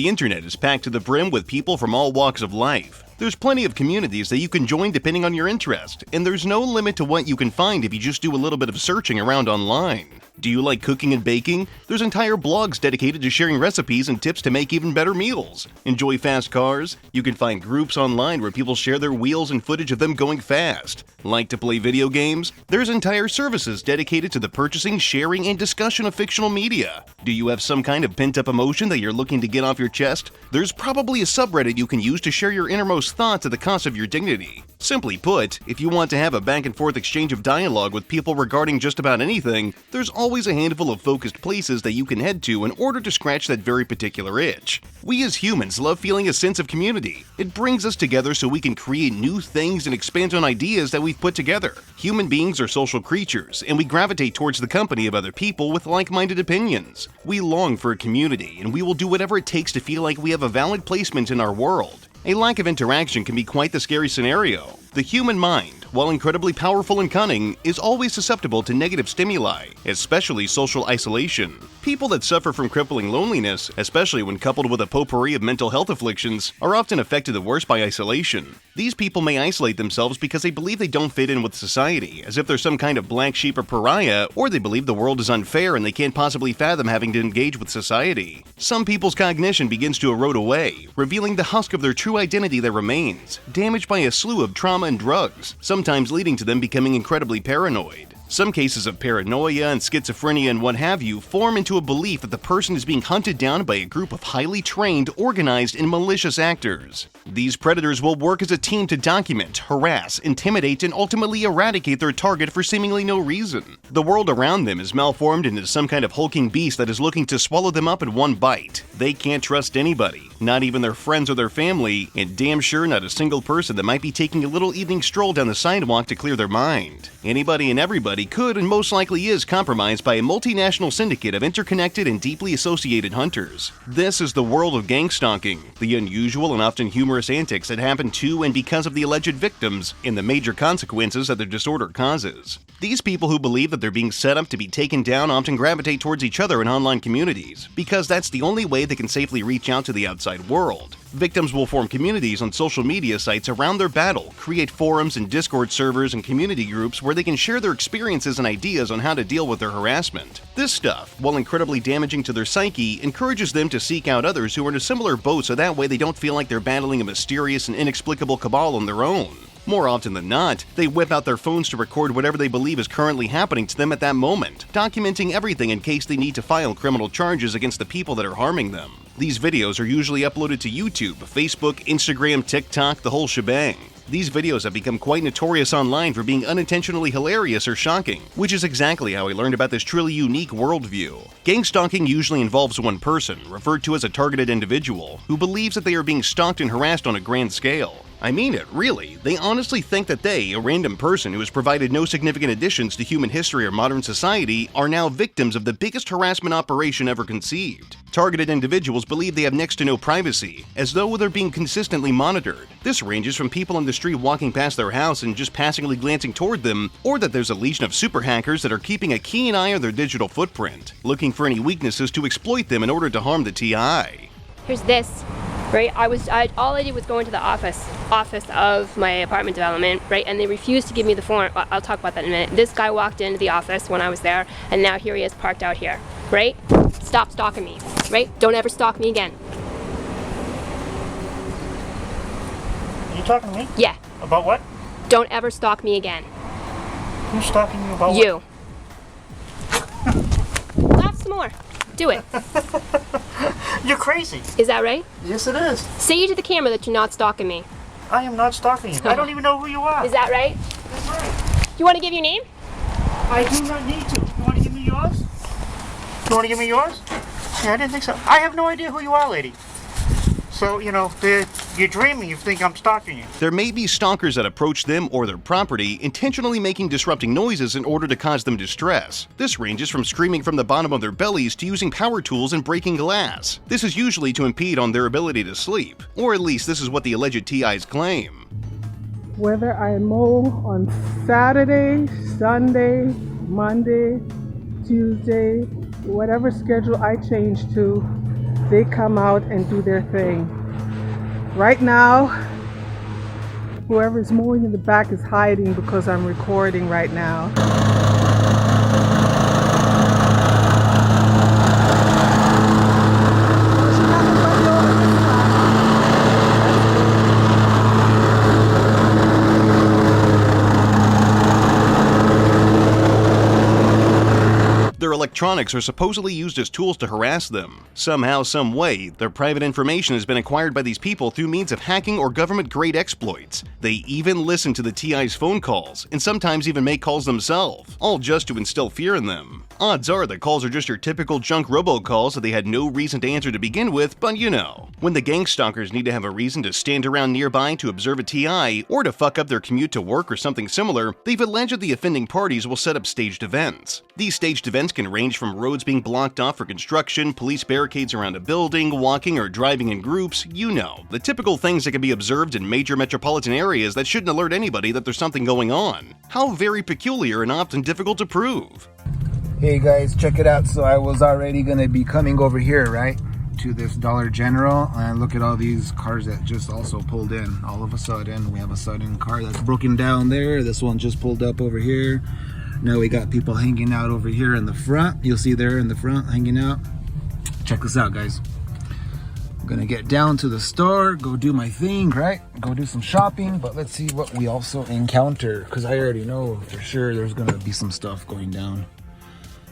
The internet is packed to the brim with people from all walks of life. There's plenty of communities that you can join depending on your interest, and there's no limit to what you can find if you just do a little bit of searching around online. Do you like cooking and baking? There's entire blogs dedicated to sharing recipes and tips to make even better meals. Enjoy fast cars? You can find groups online where people share their wheels and footage of them going fast. Like to play video games? There's entire services dedicated to the purchasing, sharing, and discussion of fictional media. Do you have some kind of pent-up emotion that you're looking to get off your chest? There's probably a subreddit you can use to share your innermost thoughts at the cost of your dignity. Simply put, if you want to have a back-and-forth exchange of dialogue with people regarding just about anything, there's always a handful of focused places that you can head to in order to scratch that very particular itch. We as humans love feeling a sense of community. It brings us together so we can create new things and expand on ideas that we've put together. Human beings are social creatures, and we gravitate towards the company of other people with like-minded opinions. We long for a community, and we will do whatever it takes to feel like we have a valid placement in our world. A lack of interaction can be quite the scary scenario. The human mind, while incredibly powerful and cunning, is always susceptible to negative stimuli, especially social isolation. People that suffer from crippling loneliness, especially when coupled with a potpourri of mental health afflictions, are often affected the worst by isolation. These people may isolate themselves because they believe they don't fit in with society, as if they're some kind of black sheep or pariah, or they believe the world is unfair and they can't possibly fathom having to engage with society. Some people's cognition begins to erode away, revealing the husk of their true identity that remains, damaged by a slew of trauma and drugs, sometimes leading to them becoming incredibly paranoid. Some cases of paranoia and schizophrenia and what have you form into a belief that the person is being hunted down by a group of highly trained, organized, and malicious actors. These predators will work as a team to document, harass, intimidate, and ultimately eradicate their target for seemingly no reason. The world around them is malformed into some kind of hulking beast that is looking to swallow them up in one bite. They can't trust anybody, not even their friends or their family, and damn sure not a single person that might be taking a little evening stroll down the sidewalk to clear their mind. Anybody and everybody could and most likely is compromised by a multinational syndicate of interconnected and deeply associated hunters. This is the world of gangstalking, the unusual and often humorous antics that happen to and because of the alleged victims, and the major consequences that their disorder causes. These people who believe that they're being set up to be taken down often gravitate towards each other in online communities, because that's the only way they can safely reach out to the outside world. Victims will form communities on social media sites around their battle, create forums and Discord servers and community groups where they can share their experiences and ideas on how to deal with their harassment. This stuff, while incredibly damaging to their psyche, encourages them to seek out others who are in a similar boat so that way they don't feel like they're battling a mysterious and inexplicable cabal on their own. More often than not, they whip out their phones to record whatever they believe is currently happening to them at that moment, documenting everything in case they need to file criminal charges against the people that are harming them. These videos are usually uploaded to YouTube, Facebook, Instagram, TikTok, the whole shebang. These videos have become quite notorious online for being unintentionally hilarious or shocking, which is exactly how I learned about this truly unique worldview. Gangstalking usually involves one person, referred to as a targeted individual, who believes that they are being stalked and harassed on a grand scale. I mean it, really. They honestly think that they, a random person who has provided no significant additions to human history or modern society, are now victims of the biggest harassment operation ever conceived. Targeted individuals believe they have next to no privacy, as though they're being consistently monitored. This ranges from people on the street walking past their house and just passively glancing toward them, or that there's a legion of super hackers that are keeping a keen eye on their digital footprint, looking for any weaknesses to exploit them in order to harm the TI. Here's this. Right, all I did was go into the office of my apartment development, right, and they refused to give me the form. I'll talk about that in a minute. This guy walked into the office when I was there, and now here he is parked out here, right? Stop stalking me, right? Don't ever stalk me again. Are you talking to me? Yeah. About what? Don't ever stalk me again. Who's stalking you about you. What? Laugh some more. Do it. You're crazy. Is that right? Yes, it is. Say to the camera that you're not stalking me. I am not stalking you. I don't even know who you are. Is that right? That's right. You want to give your name? I do not need to. You want to give me yours? You want to give me yours? Yeah, I didn't think so. I have no idea who you are, lady. So, you know, you're dreaming. You think I'm stalking you. There may be stalkers that approach them or their property, intentionally making disrupting noises in order to cause them distress. This ranges from screaming from the bottom of their bellies to using power tools and breaking glass. This is usually to impede on their ability to sleep, or at least this is what the alleged TIs claim. Whether I mow on Saturday, Sunday, Monday, Tuesday, whatever schedule I change to, they come out and do their thing. Right now, whoever's mowing in the back is hiding because I'm recording right now. Their electronics are supposedly used as tools to harass them. Somehow, some way, their private information has been acquired by these people through means of hacking or government-grade exploits. They even listen to the TI's phone calls, and sometimes even make calls themselves, all just to instill fear in them. Odds are the calls are just your typical junk robocalls that they had no reason to answer to begin with, but you know. When the Gangstalkers need to have a reason to stand around nearby to observe a TI, or to fuck up their commute to work or something similar, they've alleged that the offending parties will set up staged events. These staged events can range from roads being blocked off for construction, police barricades around a building, walking or driving in groups, you know, the typical things that can be observed in major metropolitan areas that shouldn't alert anybody that there's something going on. How very peculiar and often difficult to prove. Hey guys, check it out. So I was already gonna be coming over here, right, to this Dollar General, and look at all these cars that just also pulled in. All of a sudden, we have a sudden car that's broken down there. This one just pulled up over here. Now we got people hanging out over here in the front. You'll see there in the front hanging out. Check this out, guys. I'm gonna get down to the store, go do my thing, right? Go do some shopping, but let's see what we also encounter, because I already know for sure there's gonna be some stuff going down.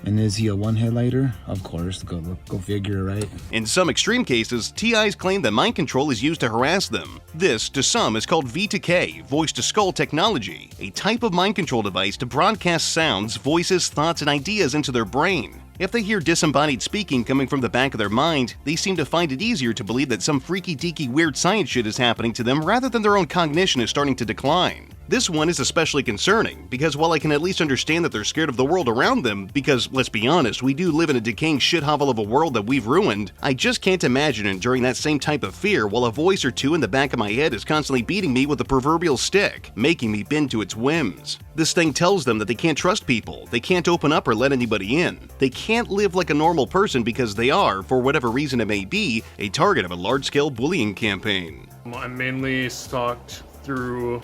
And is he a one-headlighter? Of course, go figure, right? In some extreme cases, TIs claim that mind control is used to harass them. This, to some, is called V2K, voice-to-skull technology, a type of mind control device to broadcast sounds, voices, thoughts, and ideas into their brain. If they hear disembodied speaking coming from the back of their mind, they seem to find it easier to believe that some freaky-deaky weird science shit is happening to them rather than their own cognition is starting to decline. This one is especially concerning, because while I can at least understand that they're scared of the world around them, because, let's be honest, we do live in a decaying shithovel of a world that we've ruined, I just can't imagine enduring that same type of fear while a voice or two in the back of my head is constantly beating me with a proverbial stick, making me bend to its whims. This thing tells them that they can't trust people, they can't open up or let anybody in, they can't live like a normal person because they are, for whatever reason it may be, a target of a large-scale bullying campaign. I'm mainly stalked through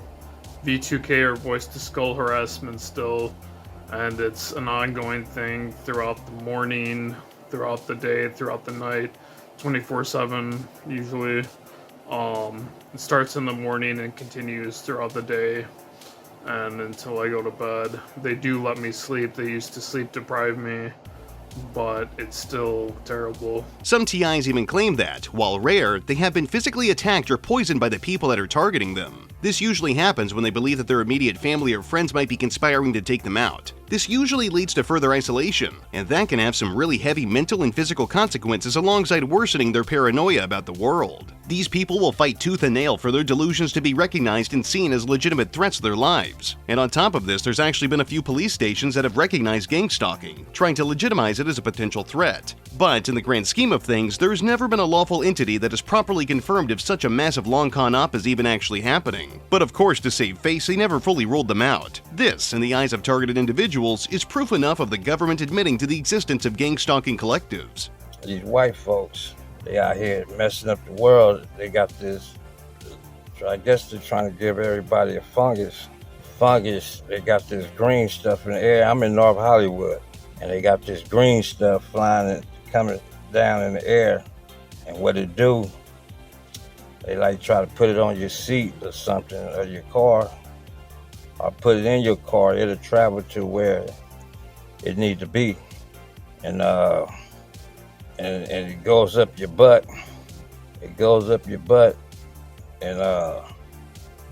V2K or voice-to-skull harassment still, and it's an ongoing thing throughout the morning, throughout the day, throughout the night, 24/7 usually. It starts in the morning and continues throughout the day and until I go to bed. They do let me sleep. They used to sleep deprive me, but it's still terrible. Some TIs even claim that, while rare, they have been physically attacked or poisoned by the people that are targeting them. This usually happens when they believe that their immediate family or friends might be conspiring to take them out. This usually leads to further isolation, and that can have some really heavy mental and physical consequences alongside worsening their paranoia about the world. These people will fight tooth and nail for their delusions to be recognized and seen as legitimate threats to their lives. And on top of this, there's actually been a few police stations that have recognized gang stalking, trying to legitimize it as a potential threat. But in the grand scheme of things, there's never been a lawful entity that has properly confirmed if such a massive long con op is even actually happening. But of course, to save face, they never fully ruled them out. This, in the eyes of targeted individuals, is proof enough of the government admitting to the existence of gang stalking collectives. These white folks, they out here messing up the world. They got this, I guess they're trying to give everybody a fungus. They got this green stuff in the air. I'm in North Hollywood, and they got this green stuff flying and coming down in the air. And what it do, they like try to put it on your seat or something, or your car, or put it in your car. It'll travel to where it need to be. And it goes up your butt. It goes up your butt and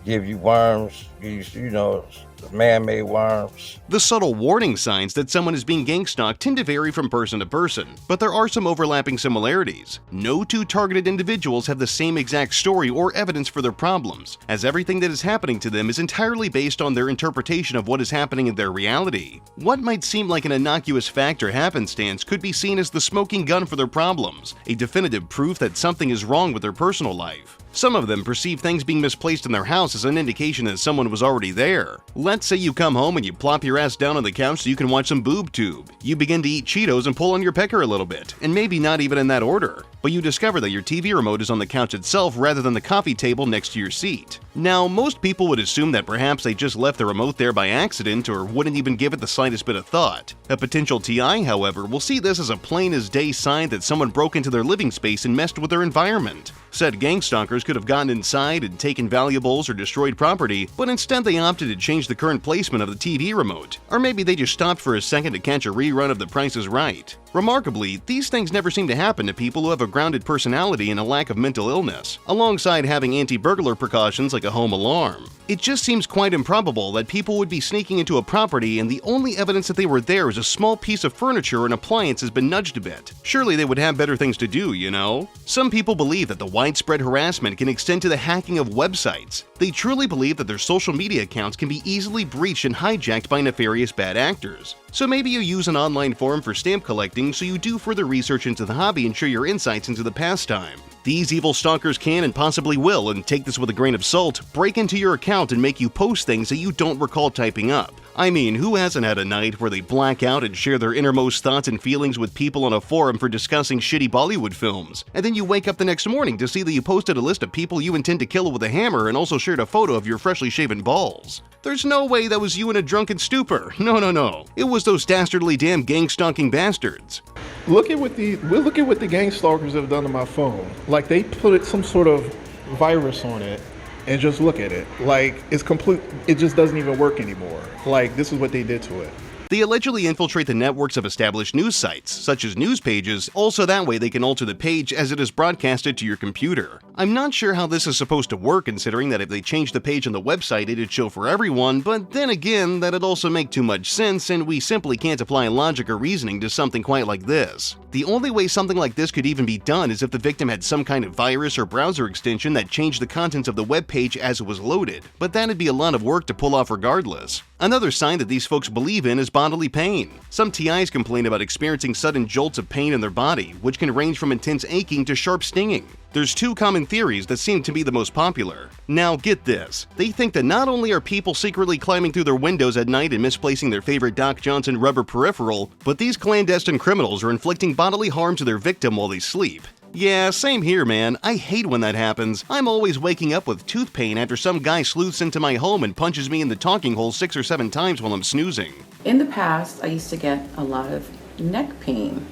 give you worms, you know, man-made worms. The subtle warning signs that someone is being gang-stalked tend to vary from person to person, but there are some overlapping similarities. No two targeted individuals have the same exact story or evidence for their problems, as everything that is happening to them is entirely based on their interpretation of what is happening in their reality. What might seem like an innocuous fact or happenstance could be seen as the smoking gun for their problems, a definitive proof that something is wrong with their personal life. Some of them perceive things being misplaced in their house as an indication that someone was already there. Let's say you come home and you plop your ass down on the couch so you can watch some boob tube. You begin to eat Cheetos and pull on your pecker a little bit, and maybe not even in that order. but you discover that your TV remote is on the couch itself rather than the coffee table next to your seat. Now, most people would assume that perhaps they just left the remote there by accident or wouldn't even give it the slightest bit of thought. A potential TI, however, will see this as a plain as day sign that someone broke into their living space and messed with their environment. Said gangstalkers could have gotten inside and taken valuables or destroyed property, but instead they opted to change the current placement of the TV remote. Or maybe they just stopped for a second to catch a rerun of The Price is Right. Remarkably, these things never seem to happen to people who have a grounded personality and a lack of mental illness, alongside having anti-burglar precautions like a home alarm. It just seems quite improbable that people would be sneaking into a property and the only evidence that they were there is a small piece of furniture or an appliance has been nudged a bit. Surely they would have better things to do, you know? Some people believe that the widespread harassment can extend to the hacking of websites. They truly believe that their social media accounts can be easily breached and hijacked by nefarious bad actors. So maybe you use an online forum for stamp collecting so you do further research into the hobby and share your insights into the pastime. These evil stalkers can and possibly will, and take this with a grain of salt, break into your account and make you post things that you don't recall typing up. I mean, who hasn't had a night where they black out and share their innermost thoughts and feelings with people on a forum for discussing shitty Bollywood films, and then you wake up the next morning to see that you posted a list of people you intend to kill with a hammer and also shared a photo of your freshly shaven balls? There's no way that was you in a drunken stupor. No. It was those dastardly damn gang-stalking bastards. Look at what the Gangstalkers have done to my phone. Like, they put some sort of virus on it, and just look at it. Like, it's complete. It just doesn't even work anymore. Like, this is what they did to it. They allegedly infiltrate the networks of established news sites, such as news pages, also that way they can alter the page as it is broadcasted to your computer. I'm not sure how this is supposed to work, considering that if they change the page on the website it'd show for everyone, but then again, that'd also make too much sense and we simply can't apply logic or reasoning to something quite like this. The only way something like this could even be done is if the victim had some kind of virus or browser extension that changed the contents of the web page as it was loaded, but that'd be a lot of work to pull off regardless. Another sign that these folks believe in is bodily pain. Some TIs complain about experiencing sudden jolts of pain in their body, which can range from intense aching to sharp stinging. There's two common theories that seem to be the most popular. Now get this, they think that not only are people secretly climbing through their windows at night and misplacing their favorite Doc Johnson rubber peripheral, but these clandestine criminals are inflicting bodily harm to their victim while they sleep. Yeah, same here, man. I hate when that happens. I'm always waking up with tooth pain after some guy sleuths into my home and punches me in the talking hole 6 or 7 times while I'm snoozing. In the past, I used to get a lot of neck pain.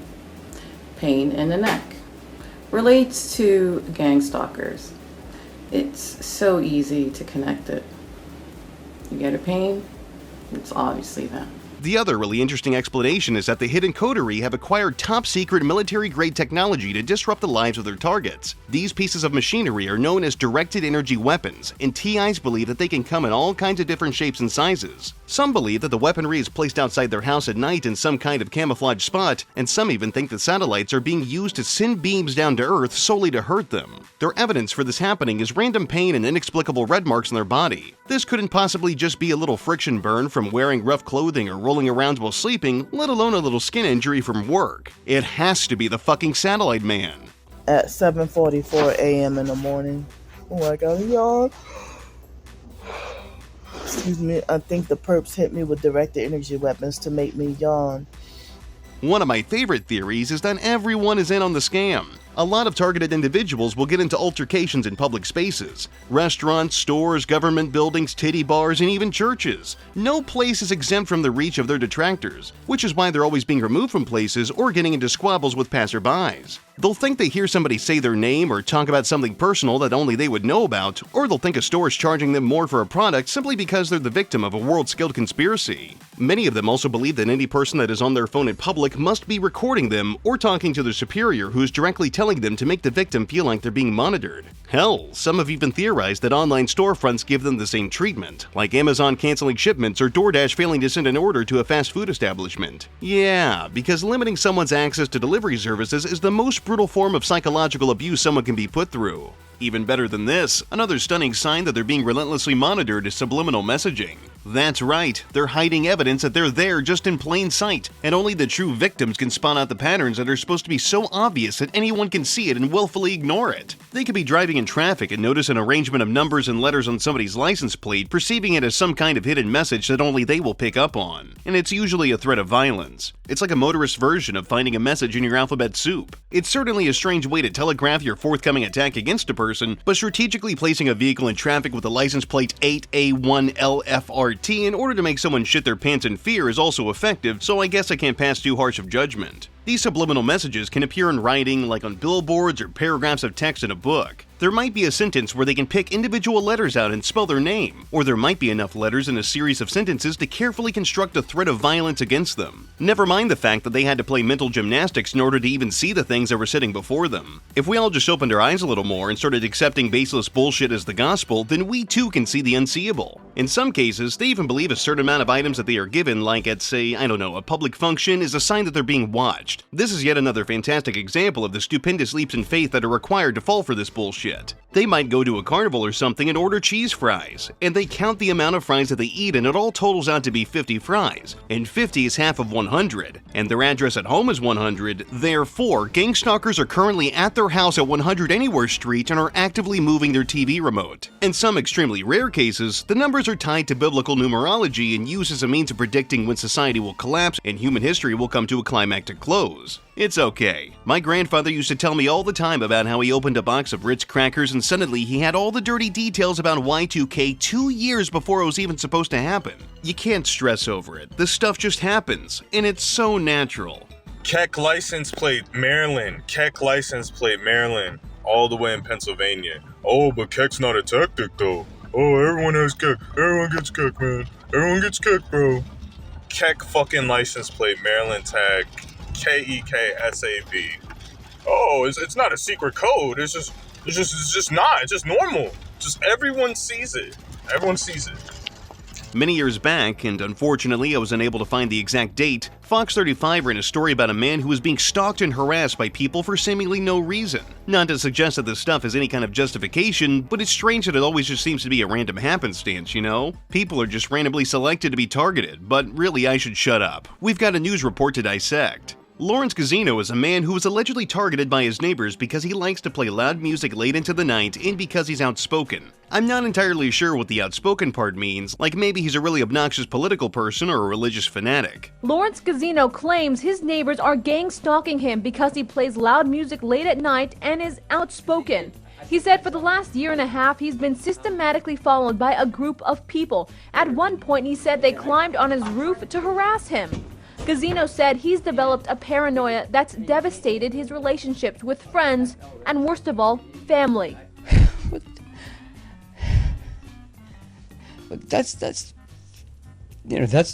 Pain in the neck. Relates to gang stalkers. It's so easy to connect it. You get a pain, it's obviously them. The other really interesting explanation is that the hidden coterie have acquired top-secret military-grade technology to disrupt the lives of their targets. These pieces of machinery are known as directed energy weapons, and TIs believe that they can come in all kinds of different shapes and sizes. Some believe that the weaponry is placed outside their house at night in some kind of camouflage spot, and some even think that satellites are being used to send beams down to Earth solely to hurt them. Their evidence for this happening is random pain and inexplicable red marks on their body. This couldn't possibly just be a little friction burn from wearing rough clothing or rolling around while sleeping, let alone a little skin injury from work. It has to be the fucking satellite man. At 7:44 a.m. in the morning. Oh, I got a yawn. Excuse me, I think the perps hit me with directed energy weapons to make me yawn. One of my favorite theories is that everyone is in on the scam. A lot of targeted individuals will get into altercations in public spaces. Restaurants, stores, government buildings, titty bars, and even churches. No place is exempt from the reach of their detractors, which is why they're always being removed from places or getting into squabbles with passerbys. They'll think they hear somebody say their name or talk about something personal that only they would know about, or they'll think a store is charging them more for a product simply because they're the victim of a world-scaled conspiracy. Many of them also believe that any person that is on their phone in public must be recording them or talking to their superior who is directly telling them to make the victim feel like they're being monitored. Hell, some have even theorized that online storefronts give them the same treatment, like Amazon canceling shipments or DoorDash failing to send an order to a fast food establishment. Yeah, because limiting someone's access to delivery services is the most brutal form of psychological abuse someone can be put through. Even better than this, another stunning sign that they're being relentlessly monitored is subliminal messaging. That's right, they're hiding evidence that they're there just in plain sight, and only the true victims can spot out the patterns that are supposed to be so obvious that anyone can see it and willfully ignore it. They could be driving in traffic and notice an arrangement of numbers and letters on somebody's license plate, perceiving it as some kind of hidden message that only they will pick up on, and it's usually a threat of violence. It's like a motorist version of finding a message in your alphabet soup. It's certainly a strange way to telegraph your forthcoming attack against a person, but strategically placing a vehicle in traffic with a license plate 8A1LFRT in order to make someone shit their pants in fear is also effective, so I guess I can't pass too harsh of judgment. These subliminal messages can appear in writing, like on billboards or paragraphs of text in a book. There might be a sentence where they can pick individual letters out and spell their name, or there might be enough letters in a series of sentences to carefully construct a threat of violence against them. Never mind the fact that they had to play mental gymnastics in order to even see the things that were sitting before them. If we all just opened our eyes a little more and started accepting baseless bullshit as the gospel, then we too can see the unseeable. In some cases, they even believe a certain amount of items that they are given, like at, say, I don't know, a public function, is a sign that they're being watched. This is yet another fantastic example of the stupendous leaps in faith that are required to fall for this bullshit. They might go to a carnival or something and order cheese fries, and they count the amount of fries that they eat, and it all totals out to be 50 fries, and 50 is half of 100, and their address at home is 100, therefore, Gangstalkers are currently at their house at 100 Anywhere Street and are actively moving their TV remote. In some extremely rare cases, the numbers are tied to biblical numerology and used as a means of predicting when society will collapse and human history will come to a climactic close. It's okay. My grandfather used to tell me all the time about how he opened a box of Ritz crackers and suddenly he had all the dirty details about Y2K 2 years before it was even supposed to happen. You can't stress over it. This stuff just happens, and it's so natural. Keck license plate, Maryland. Keck license plate, Maryland. All the way in Pennsylvania. Oh, but Keck's not a tactic though. Oh, everyone has Keck. Everyone gets Keck, man. Everyone gets Keck, bro. Keck fucking license plate, Maryland tag. KEKSAV. Oh, it's not a secret code. It's just not. It's just normal. Just everyone sees it. Everyone sees it. Many years back, and unfortunately I was unable to find the exact date, Fox 35 ran a story about a man who was being stalked and harassed by people for seemingly no reason. Not to suggest that this stuff is any kind of justification, but it's strange that it always just seems to be a random happenstance, you know? People are just randomly selected to be targeted, but really I should shut up. We've got a news report to dissect. Lawrence Casino is a man who was allegedly targeted by his neighbors because he likes to play loud music late into the night and because he's outspoken. I'm not entirely sure what the outspoken part means, like maybe he's a really obnoxious political person or a religious fanatic. Lawrence Casino claims his neighbors are gang stalking him because he plays loud music late at night and is outspoken. He said for the last year and a half he's been systematically followed by a group of people. At one point he said they climbed on his roof to harass him. Casino said he's developed a paranoia that's devastated his relationships with friends and, worst of all, family. That's the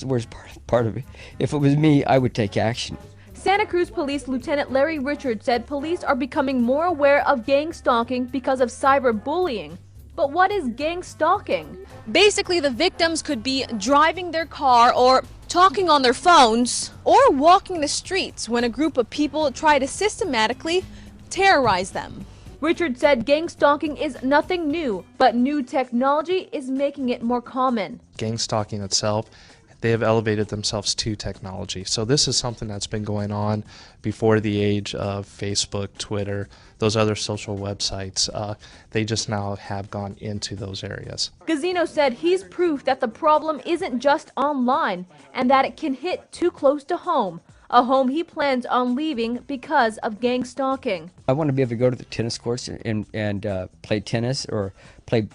worst part of it. If it was me, I would take action. Santa Cruz Police Lieutenant Larry Richards said police are becoming more aware of gang stalking because of cyberbullying. But what is gang stalking? Basically, the victims could be driving their car or talking on their phones or walking the streets when a group of people try to systematically terrorize them. Richard said gang stalking is nothing new, but new technology is making it more common. Gang stalking itself, they have elevated themselves to technology. So this is something that's been going on before the age of Facebook, Twitter, those other social websites. They just now have gone into those areas. Casino said he's proof that the problem isn't just online and that it can hit too close to home. A home he plans on leaving because of gang stalking. I want to be able to go to the tennis courts and play tennis or play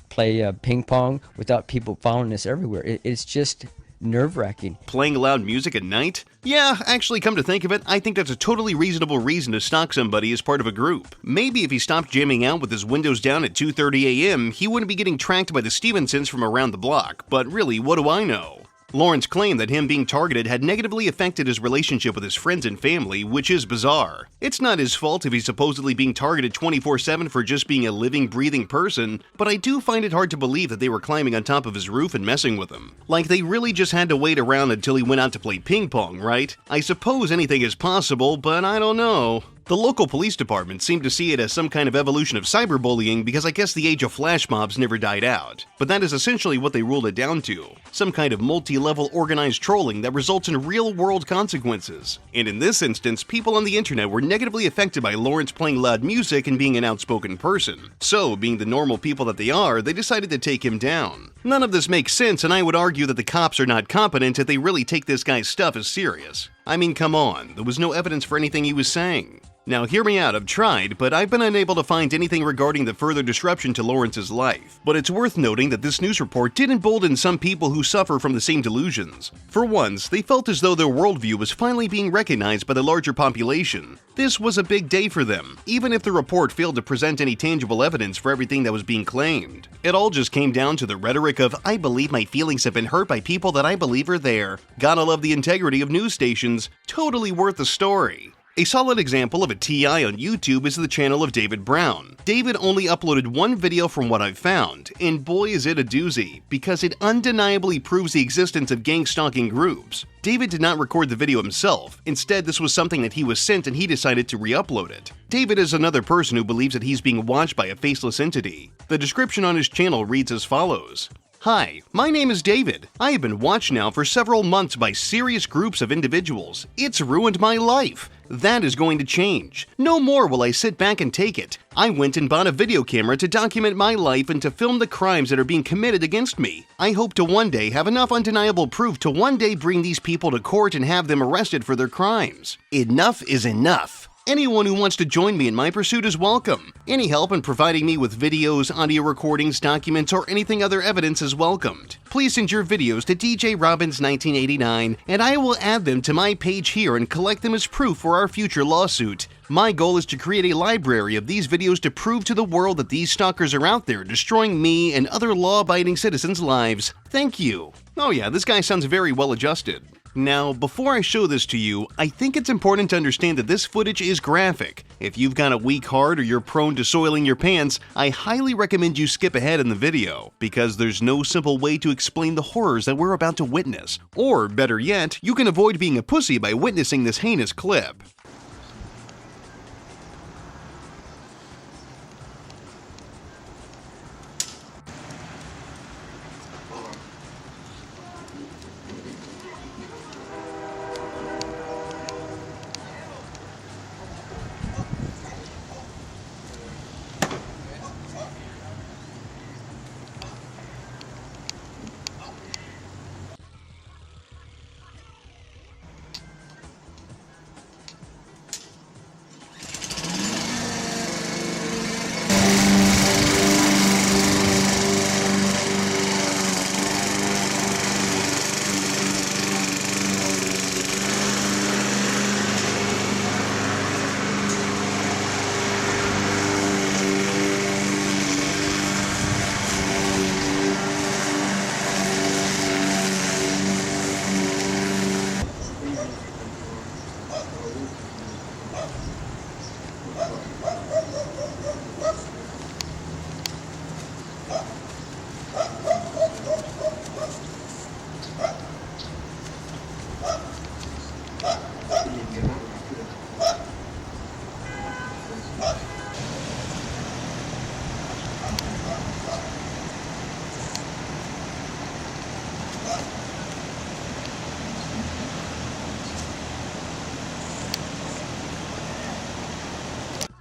ping pong without people following us everywhere. It's just nerve-wracking. Playing loud music at night? Yeah, actually, come to think of it, I think that's a totally reasonable reason to stalk somebody as part of a group. Maybe if he stopped jamming out with his windows down at 2:30 a.m., he wouldn't be getting tracked by the Stevensons from around the block. But really, what do I know? Lawrence claimed that him being targeted had negatively affected his relationship with his friends and family, which is bizarre. It's not his fault if he's supposedly being targeted 24/7 for just being a living, breathing person, but I do find it hard to believe that they were climbing on top of his roof and messing with him. Like they really just had to wait around until he went out to play ping pong, right? I suppose anything is possible, but I don't know. The local police department seemed to see it as some kind of evolution of cyberbullying because I guess the age of flash mobs never died out. But that is essentially what they ruled it down to. Some kind of multi-level organized trolling that results in real-world consequences. And in this instance, people on the internet were negatively affected by Lawrence playing loud music and being an outspoken person. So, being the normal people that they are, they decided to take him down. None of this makes sense, and I would argue that the cops are not competent if they really take this guy's stuff as serious. I mean, come on, there was no evidence for anything he was saying. Now, hear me out, I've tried, but I've been unable to find anything regarding the further disruption to Lawrence's life. But it's worth noting that this news report did embolden some people who suffer from the same delusions. For once, they felt as though their worldview was finally being recognized by the larger population. This was a big day for them, even if the report failed to present any tangible evidence for everything that was being claimed. It all just came down to the rhetoric of, I believe my feelings have been hurt by people that I believe are there. Gotta love the integrity of news stations. Totally worth the story. A solid example of a TI on YouTube is the channel of David Brown. David only uploaded one video from what I've found, and boy is it a doozy, because it undeniably proves the existence of gang stalking groups. David did not record the video himself. Instead, this was something that he was sent and he decided to re-upload it. David is another person who believes that he's being watched by a faceless entity. The description on his channel reads as follows. Hi, my name is David. I have been watched now for several months by serious groups of individuals. It's ruined my life. That is going to change. No more will I sit back and take it. I went and bought a video camera to document my life and to film the crimes that are being committed against me. I hope to one day have enough undeniable proof to one day bring these people to court and have them arrested for their crimes. Enough is enough. Anyone who wants to join me in my pursuit is welcome. Any help in providing me with videos, audio recordings, documents, or anything other evidence is welcomed. Please send your videos to DJ Robbins 1989, and I will add them to my page here and collect them as proof for our future lawsuit. My goal is to create a library of these videos to prove to the world that these stalkers are out there destroying me and other law-abiding citizens' lives. Thank you. Oh yeah, this guy sounds very well adjusted. Now, before I show this to you, I think it's important to understand that this footage is graphic. If you've got a weak heart or you're prone to soiling your pants, I highly recommend you skip ahead in the video, because there's no simple way to explain the horrors that we're about to witness. Or, better yet, you can avoid being a pussy by witnessing this heinous clip.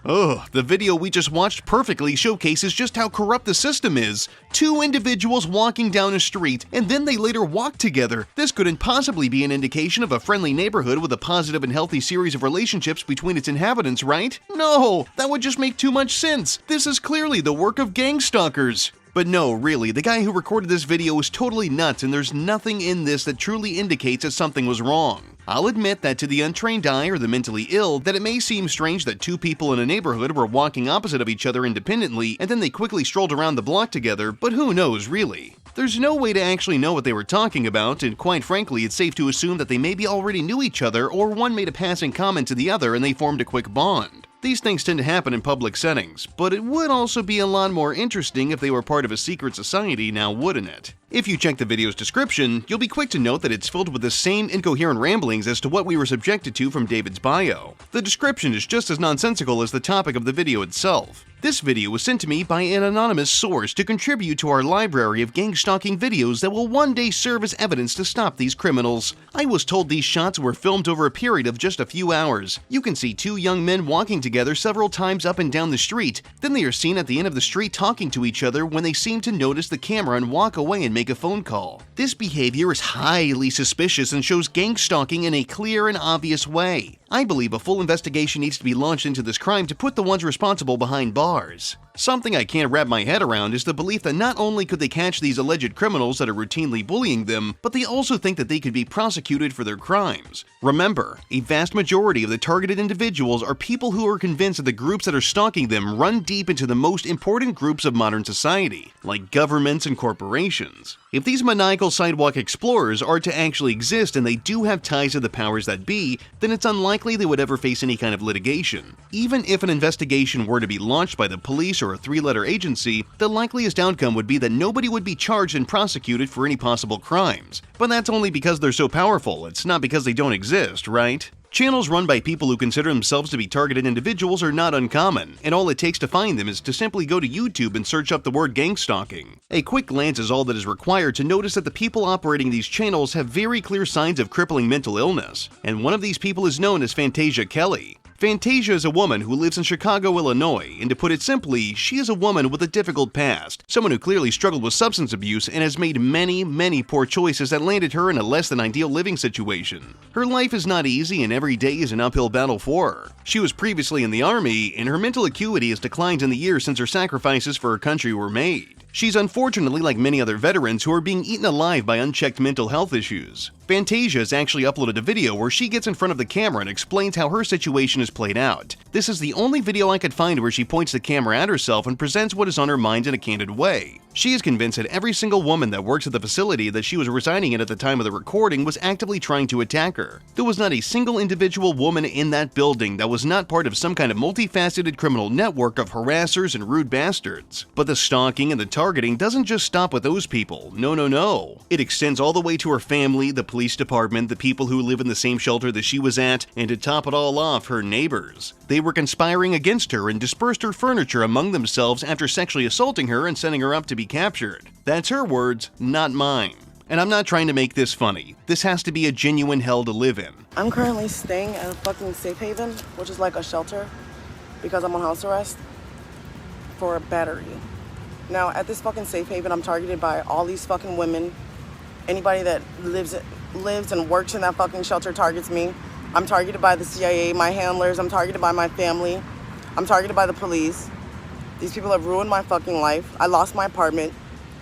Ugh, the video we just watched perfectly showcases just how corrupt the system is. Two individuals walking down a street, and then they later walk together. This couldn't possibly be an indication of a friendly neighborhood with a positive and healthy series of relationships between its inhabitants, right? No, that would just make too much sense. This is clearly the work of gangstalkers. But no, really, the guy who recorded this video is totally nuts, and there's nothing in this that truly indicates that something was wrong. I'll admit that to the untrained eye or the mentally ill, that it may seem strange that two people in a neighborhood were walking opposite of each other independently, and then they quickly strolled around the block together, but who knows, really? There's no way to actually know what they were talking about, and quite frankly, it's safe to assume that they maybe already knew each other, or one made a passing comment to the other and they formed a quick bond. These things tend to happen in public settings, but it would also be a lot more interesting if they were part of a secret society now, wouldn't it? If you check the video's description, you'll be quick to note that it's filled with the same incoherent ramblings as to what we were subjected to from David's bio. The description is just as nonsensical as the topic of the video itself. This video was sent to me by an anonymous source to contribute to our library of gang stalking videos that will one day serve as evidence to stop these criminals. I was told these shots were filmed over a period of just a few hours. You can see two young men walking together several times up and down the street. Then they are seen at the end of the street talking to each other when they seem to notice the camera and walk away and make a phone call. This behavior is highly suspicious and shows gang stalking in a clear and obvious way. I believe a full investigation needs to be launched into this crime to put the ones responsible behind bars. Something I can't wrap my head around is the belief that not only could they catch these alleged criminals that are routinely bullying them, but they also think that they could be prosecuted for their crimes. Remember, a vast majority of the targeted individuals are people who are convinced that the groups that are stalking them run deep into the most important groups of modern society, like governments and corporations. If these maniacal sidewalk explorers are to actually exist and they do have ties to the powers that be, then it's unlikely they would ever face any kind of litigation. Even if an investigation were to be launched by the police or a three-letter agency, the likeliest outcome would be that nobody would be charged and prosecuted for any possible crimes. But that's only because they're so powerful, it's not because they don't exist, right? Channels run by people who consider themselves to be targeted individuals are not uncommon, and all it takes to find them is to simply go to YouTube and search up the word gang stalking. A quick glance is all that is required to notice that the people operating these channels have very clear signs of crippling mental illness, and one of these people is known as Fantasia Kelly. Fantasia is a woman who lives in Chicago, Illinois, and to put it simply, she is a woman with a difficult past, someone who clearly struggled with substance abuse and has made many poor choices that landed her in a less than ideal living situation. Her life is not easy and every day is an uphill battle for her. She was previously in the army, and her mental acuity has declined in the years since her sacrifices for her country were made. She's unfortunately like many other veterans who are being eaten alive by unchecked mental health issues. Fantasia has actually uploaded a video where she gets in front of the camera and explains how her situation is played out. This is the only video I could find where she points the camera at herself and presents what is on her mind in a candid way. She is convinced that every single woman that works at the facility that she was residing in at the time of the recording was actively trying to attack her. There was not a single individual woman in that building that was not part of some kind of multifaceted criminal network of harassers and rude bastards. But the stalking and the targeting doesn't just stop with those people. No. It extends all the way to her family, the police department, the people who live in the same shelter that she was at, and to top it all off, her neighbors. They were conspiring against her and dispersed her furniture among themselves after sexually assaulting her and sending her up to be captured. That's her words, not mine. And I'm not trying to make this funny. This has to be a genuine hell to live in. I'm currently staying at a fucking safe haven, which is like a shelter, because I'm on house arrest for a battery. Now, at this fucking safe haven, I'm targeted by all these fucking women. Anybody that lives and works in that fucking shelter targets me. I'm targeted by the CIA, my handlers. I'm targeted by my family. I'm targeted by the police. These people have ruined my fucking life. I lost my apartment.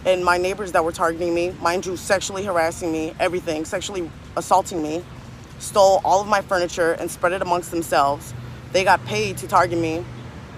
And my neighbors that were targeting me, mind you, sexually harassing me, everything, sexually assaulting me, stole all of my furniture and spread it amongst themselves. They got paid to target me.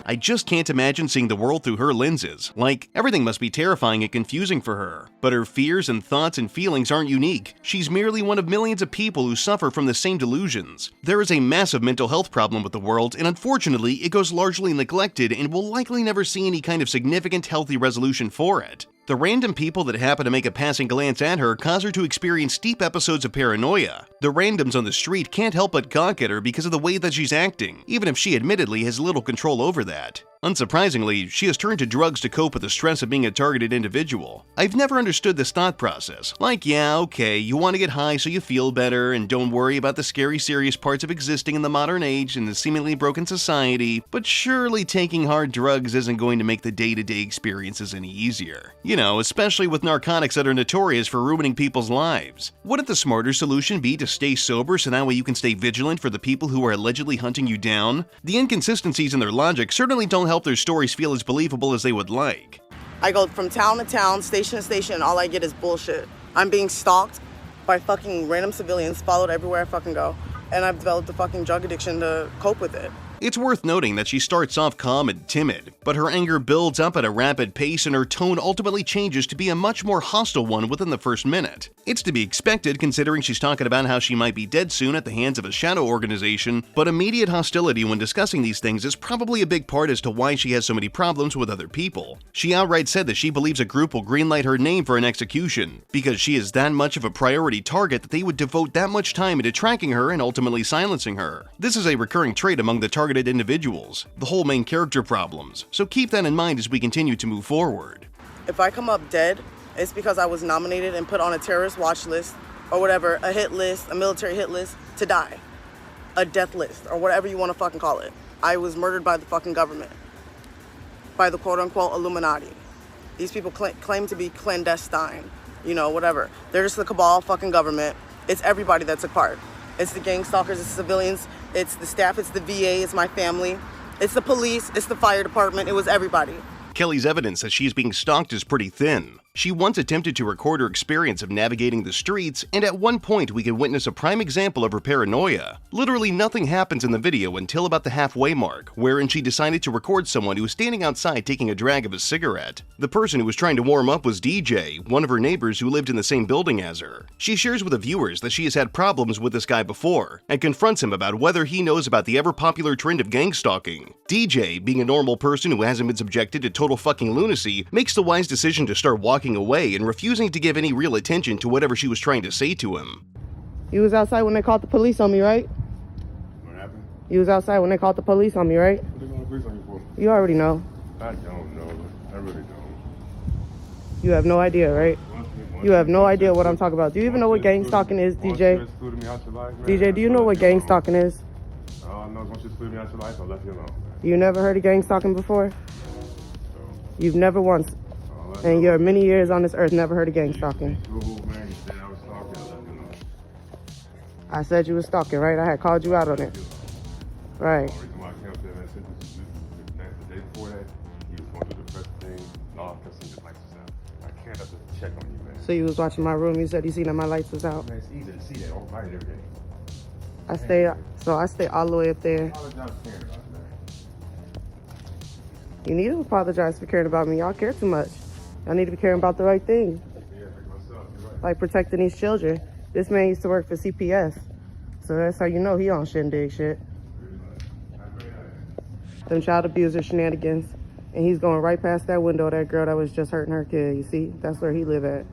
I just can't imagine seeing the world through her lenses. Like, everything must be terrifying and confusing for her. But her fears and thoughts and feelings aren't unique. She's merely one of millions of people who suffer from the same delusions. There is a massive mental health problem with the world, and unfortunately, it goes largely neglected and will likely never see any kind of significant healthy resolution for it. The random people that happen to make a passing glance at her cause her to experience deep episodes of paranoia. The randoms on the street can't help but gawk at her because of the way that she's acting, even if she admittedly has little control over that. Unsurprisingly, she has turned to drugs to cope with the stress of being a targeted individual. I've never understood this thought process. Like, yeah, okay, you want to get high so you feel better and don't worry about the scary, serious parts of existing in the modern age and the seemingly broken society, but surely taking hard drugs isn't going to make the day-to-day experiences any easier. You know, especially with narcotics that are notorious for ruining people's lives. Wouldn't the smarter solution be to stay sober so that way you can stay vigilant for the people who are allegedly hunting you down? The inconsistencies in their logic certainly don't help their stories feel as believable as they would like. I go from town to town, station to station, and all I get is bullshit. I'm being stalked by fucking random civilians, followed everywhere I fucking go, and I've developed a fucking drug addiction to cope with it. It's worth noting that she starts off calm and timid, but her anger builds up at a rapid pace and her tone ultimately changes to be a much more hostile one within the first minute. It's to be expected considering she's talking about how she might be dead soon at the hands of a shadow organization, but immediate hostility when discussing these things is probably a big part as to why she has so many problems with other people. She outright said that she believes a group will greenlight her name for an execution, because she is that much of a priority target that they would devote that much time into tracking her and ultimately silencing her. This is a recurring trait among the targeted individuals, the whole main character problems, so keep that in mind as we continue to move forward. If I come up dead, it's because I was nominated and put on a terrorist watch list or whatever, a hit list, a military hit list to die. A death list or whatever you want to fucking call it. I was murdered by the fucking government. By the quote-unquote Illuminati. These people claim to be clandestine, you know, whatever. They're just the cabal fucking government. It's everybody that took part. It's the gang stalkers, it's the civilians, it's the staff, it's the VA, it's my family, it's the police, it's the fire department, it was everybody. Kelly's evidence that she's being stalked is pretty thin. She once attempted to record her experience of navigating the streets, and at one point we can witness a prime example of her paranoia. Literally nothing happens in the video until about the halfway mark, wherein she decided to record someone who was standing outside taking a drag of a cigarette. The person who was trying to warm up was DJ, one of her neighbors who lived in the same building as her. She shares with the viewers that she has had problems with this guy before, and confronts him about whether he knows about the ever-popular trend of gang stalking. DJ, being a normal person who hasn't been subjected to total fucking lunacy, makes the wise decision to start walking away and refusing to give any real attention to whatever she was trying to say to him. You was outside when they called the police on me, right? What happened? You was outside when they called the police on me, right? What they call the police on you for? You already know. I don't know. I really don't. You have no idea, right? You have no idea what I'm talking about. Do you even know what gang stalking is, DJ? DJ, do you know what gang stalking is? No, once you exclude me out your life, I'll let you alone. You never heard of gang stalking before? You've never once, in your many years on this earth, never heard of gang stalking. I said you were stalking, right? I had called you out on it. Right. So you was watching my room, you said you seen that my lights was out. Man, it's easy to see that every day. I stay all the way up there. You need to apologize for caring about me. Y'all care too much. Y'all need to be caring about the right thing. Like protecting these children. This man used to work for CPS. So that's how you know he on shindig shit. Them child abuser shenanigans. And he's going right past that window of that girl that was just hurting her kid. You see? That's where he live at.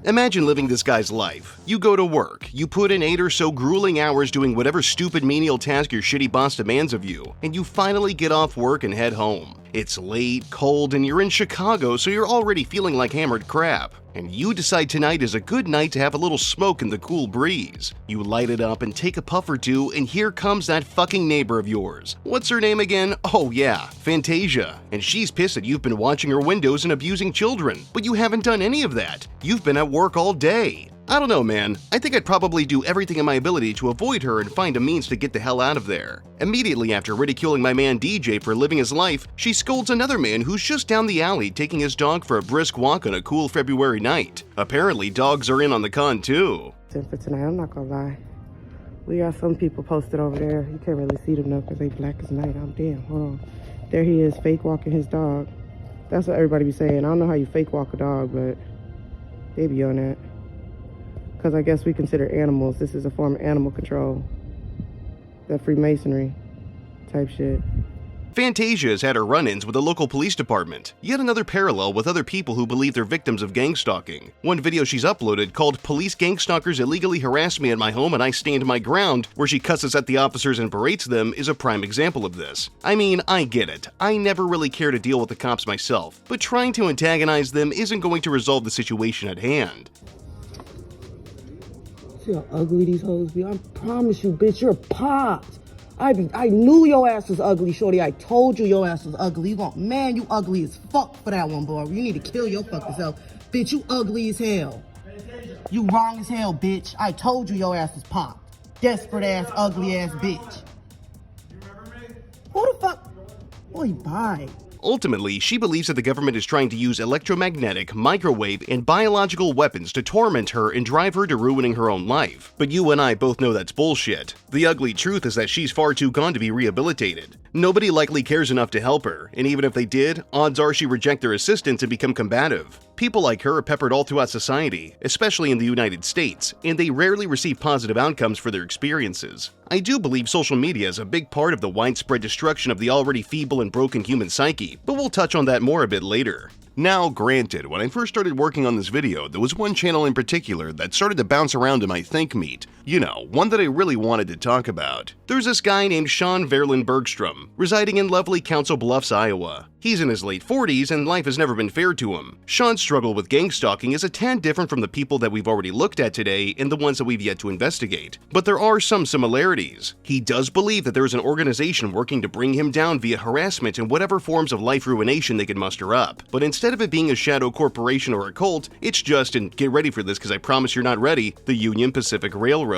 Imagine living this guy's life. You go to work, you put in 8 or so grueling hours doing whatever stupid menial task your shitty boss demands of you, and you finally get off work and head home. It's late, cold, and you're in Chicago, so you're already feeling like hammered crap. And you decide tonight is a good night to have a little smoke in the cool breeze. You light it up and take a puff or two, and here comes that fucking neighbor of yours. What's her name again? Oh yeah, Fantasia. And she's pissed that you've been watching her windows and abusing children, but you haven't done any of that. You've been at work all day. I don't know, man. I think I'd probably do everything in my ability to avoid her and find a means to get the hell out of there. Immediately after ridiculing my man DJ for living his life, she scolds another man who's just down the alley taking his dog for a brisk walk on a cool February night. Apparently, dogs are in on the con too. For tonight, I'm not gonna lie. We got some people posted over there. You can't really see them though because they black as night. I'm damn. Hold on. There he is, fake walking his dog. That's what everybody be saying. I don't know how you fake walk a dog, but they be on that. Because I guess we consider animals. This is a form of animal control. That Freemasonry type shit. Fantasia has had her run-ins with the local police department. Yet another parallel with other people who believe they're victims of gang stalking. One video she's uploaded called "Police Gangstalkers Illegally Harassed Me at My Home and I Stand My Ground," where she cusses at the officers and berates them, is a prime example of this. I mean, I get it. I never really care to deal with the cops myself, but trying to antagonize them isn't going to resolve the situation at hand. See how ugly these hoes be? I promise you, bitch, you're popped. I knew your ass was ugly, shorty. I told you your ass was ugly. Man, you ugly as fuck for that one, boy. You need to kill your fucking self. Bitch, you ugly as hell. You wrong as hell, bitch. I told you your ass was popped. Desperate ass, ugly ass bitch. Who the fuck? Boy, bye. Ultimately, she believes that the government is trying to use electromagnetic, microwave, and biological weapons to torment her and drive her to ruining her own life. But you and I both know that's bullshit. The ugly truth is that she's far too gone to be rehabilitated. Nobody likely cares enough to help her, and even if they did, odds are she'd reject their assistance and become combative. People like her are peppered all throughout society, especially in the United States, and they rarely receive positive outcomes for their experiences. I do believe social media is a big part of the widespread destruction of the already feeble and broken human psyche, but we'll touch on that more a bit later. Now, granted, when I first started working on this video, there was one channel in particular that started to bounce around in my think meat. You know, one that I really wanted to talk about. There's this guy named Sean Verlin Bergstrom, residing in lovely Council Bluffs, Iowa. He's in his late 40s and life has never been fair to him. Sean's struggle with gang stalking is a tad different from the people that we've already looked at today and the ones that we've yet to investigate. But there are some similarities. He does believe that there is an organization working to bring him down via harassment and whatever forms of life ruination they can muster up. But instead of it being a shadow corporation or a cult, it's just, and get ready for this because I promise you're not ready, the Union Pacific Railroad.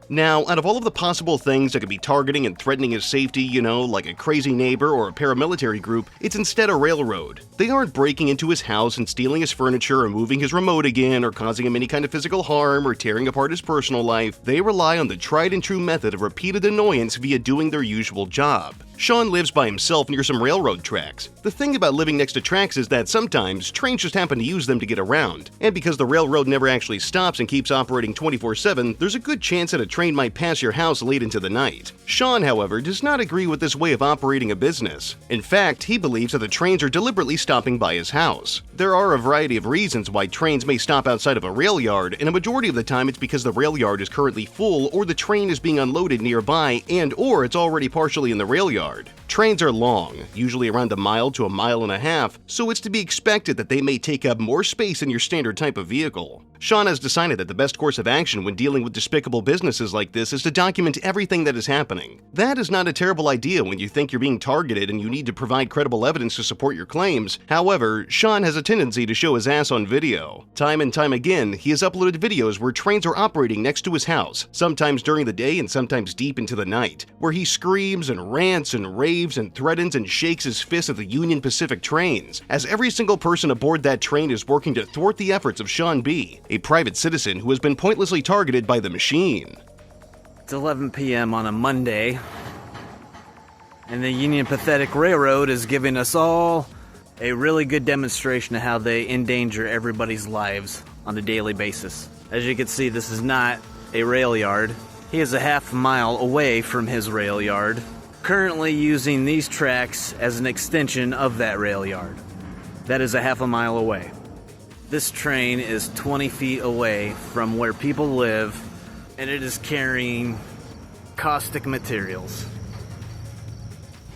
Now, out of all of the possible things that could be targeting and threatening his safety, you know, like a crazy neighbor or a paramilitary group, it's instead a railroad. They aren't breaking into his house and stealing his furniture or moving his remote again or causing him any kind of physical harm or tearing apart his personal life. They rely on the tried and true method of repeated annoyance via doing their usual job. Sean lives by himself near some railroad tracks. The thing about living next to tracks is that sometimes trains just happen to use them to get around, and because the railroad never actually stops and keeps operating 24/7, there's a good chance that a train might pass your house late into the night. Sean, however, does not agree with this way of operating a business. In fact, he believes that the trains are deliberately stopping by his house. There are a variety of reasons why trains may stop outside of a rail yard, and a majority of the time it's because the rail yard is currently full or the train is being unloaded nearby and/or it's already partially in the rail yard. Trains are long, usually around a mile to a mile and a half, so it's to be expected that they may take up more space than your standard type of vehicle. Sean has decided that the best course of action when dealing with despicable businesses like this is to document everything that is happening. That is not a terrible idea when you think you're being targeted and you need to provide credible evidence to support your claims. However, Sean has a tendency to show his ass on video. Time and time again, he has uploaded videos where trains are operating next to his house, sometimes during the day and sometimes deep into the night, where he screams and rants and raves and threatens and shakes his fist at the Union Pacific trains, as every single person aboard that train is working to thwart the efforts of Sean B., a private citizen who has been pointlessly targeted by the machine. It's 11 p.m. on a Monday, and the Union Pacific Railroad is giving us all a really good demonstration of how they endanger everybody's lives on a daily basis. As you can see, this is not a rail yard. He is a half mile away from his rail yard, currently using these tracks as an extension of that rail yard. That is a half a mile away. This train is 20 feet away from where people live, and it is carrying caustic materials.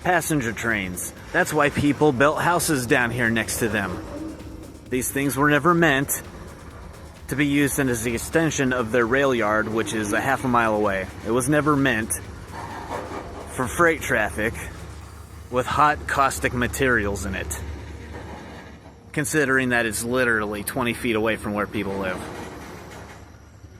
Passenger trains. That's why people built houses down here next to them. These things were never meant to be used as the extension of their rail yard, which is a half a mile away. It was never meant for freight traffic with hot caustic materials in it, considering that it's literally 20 feet away from where people live.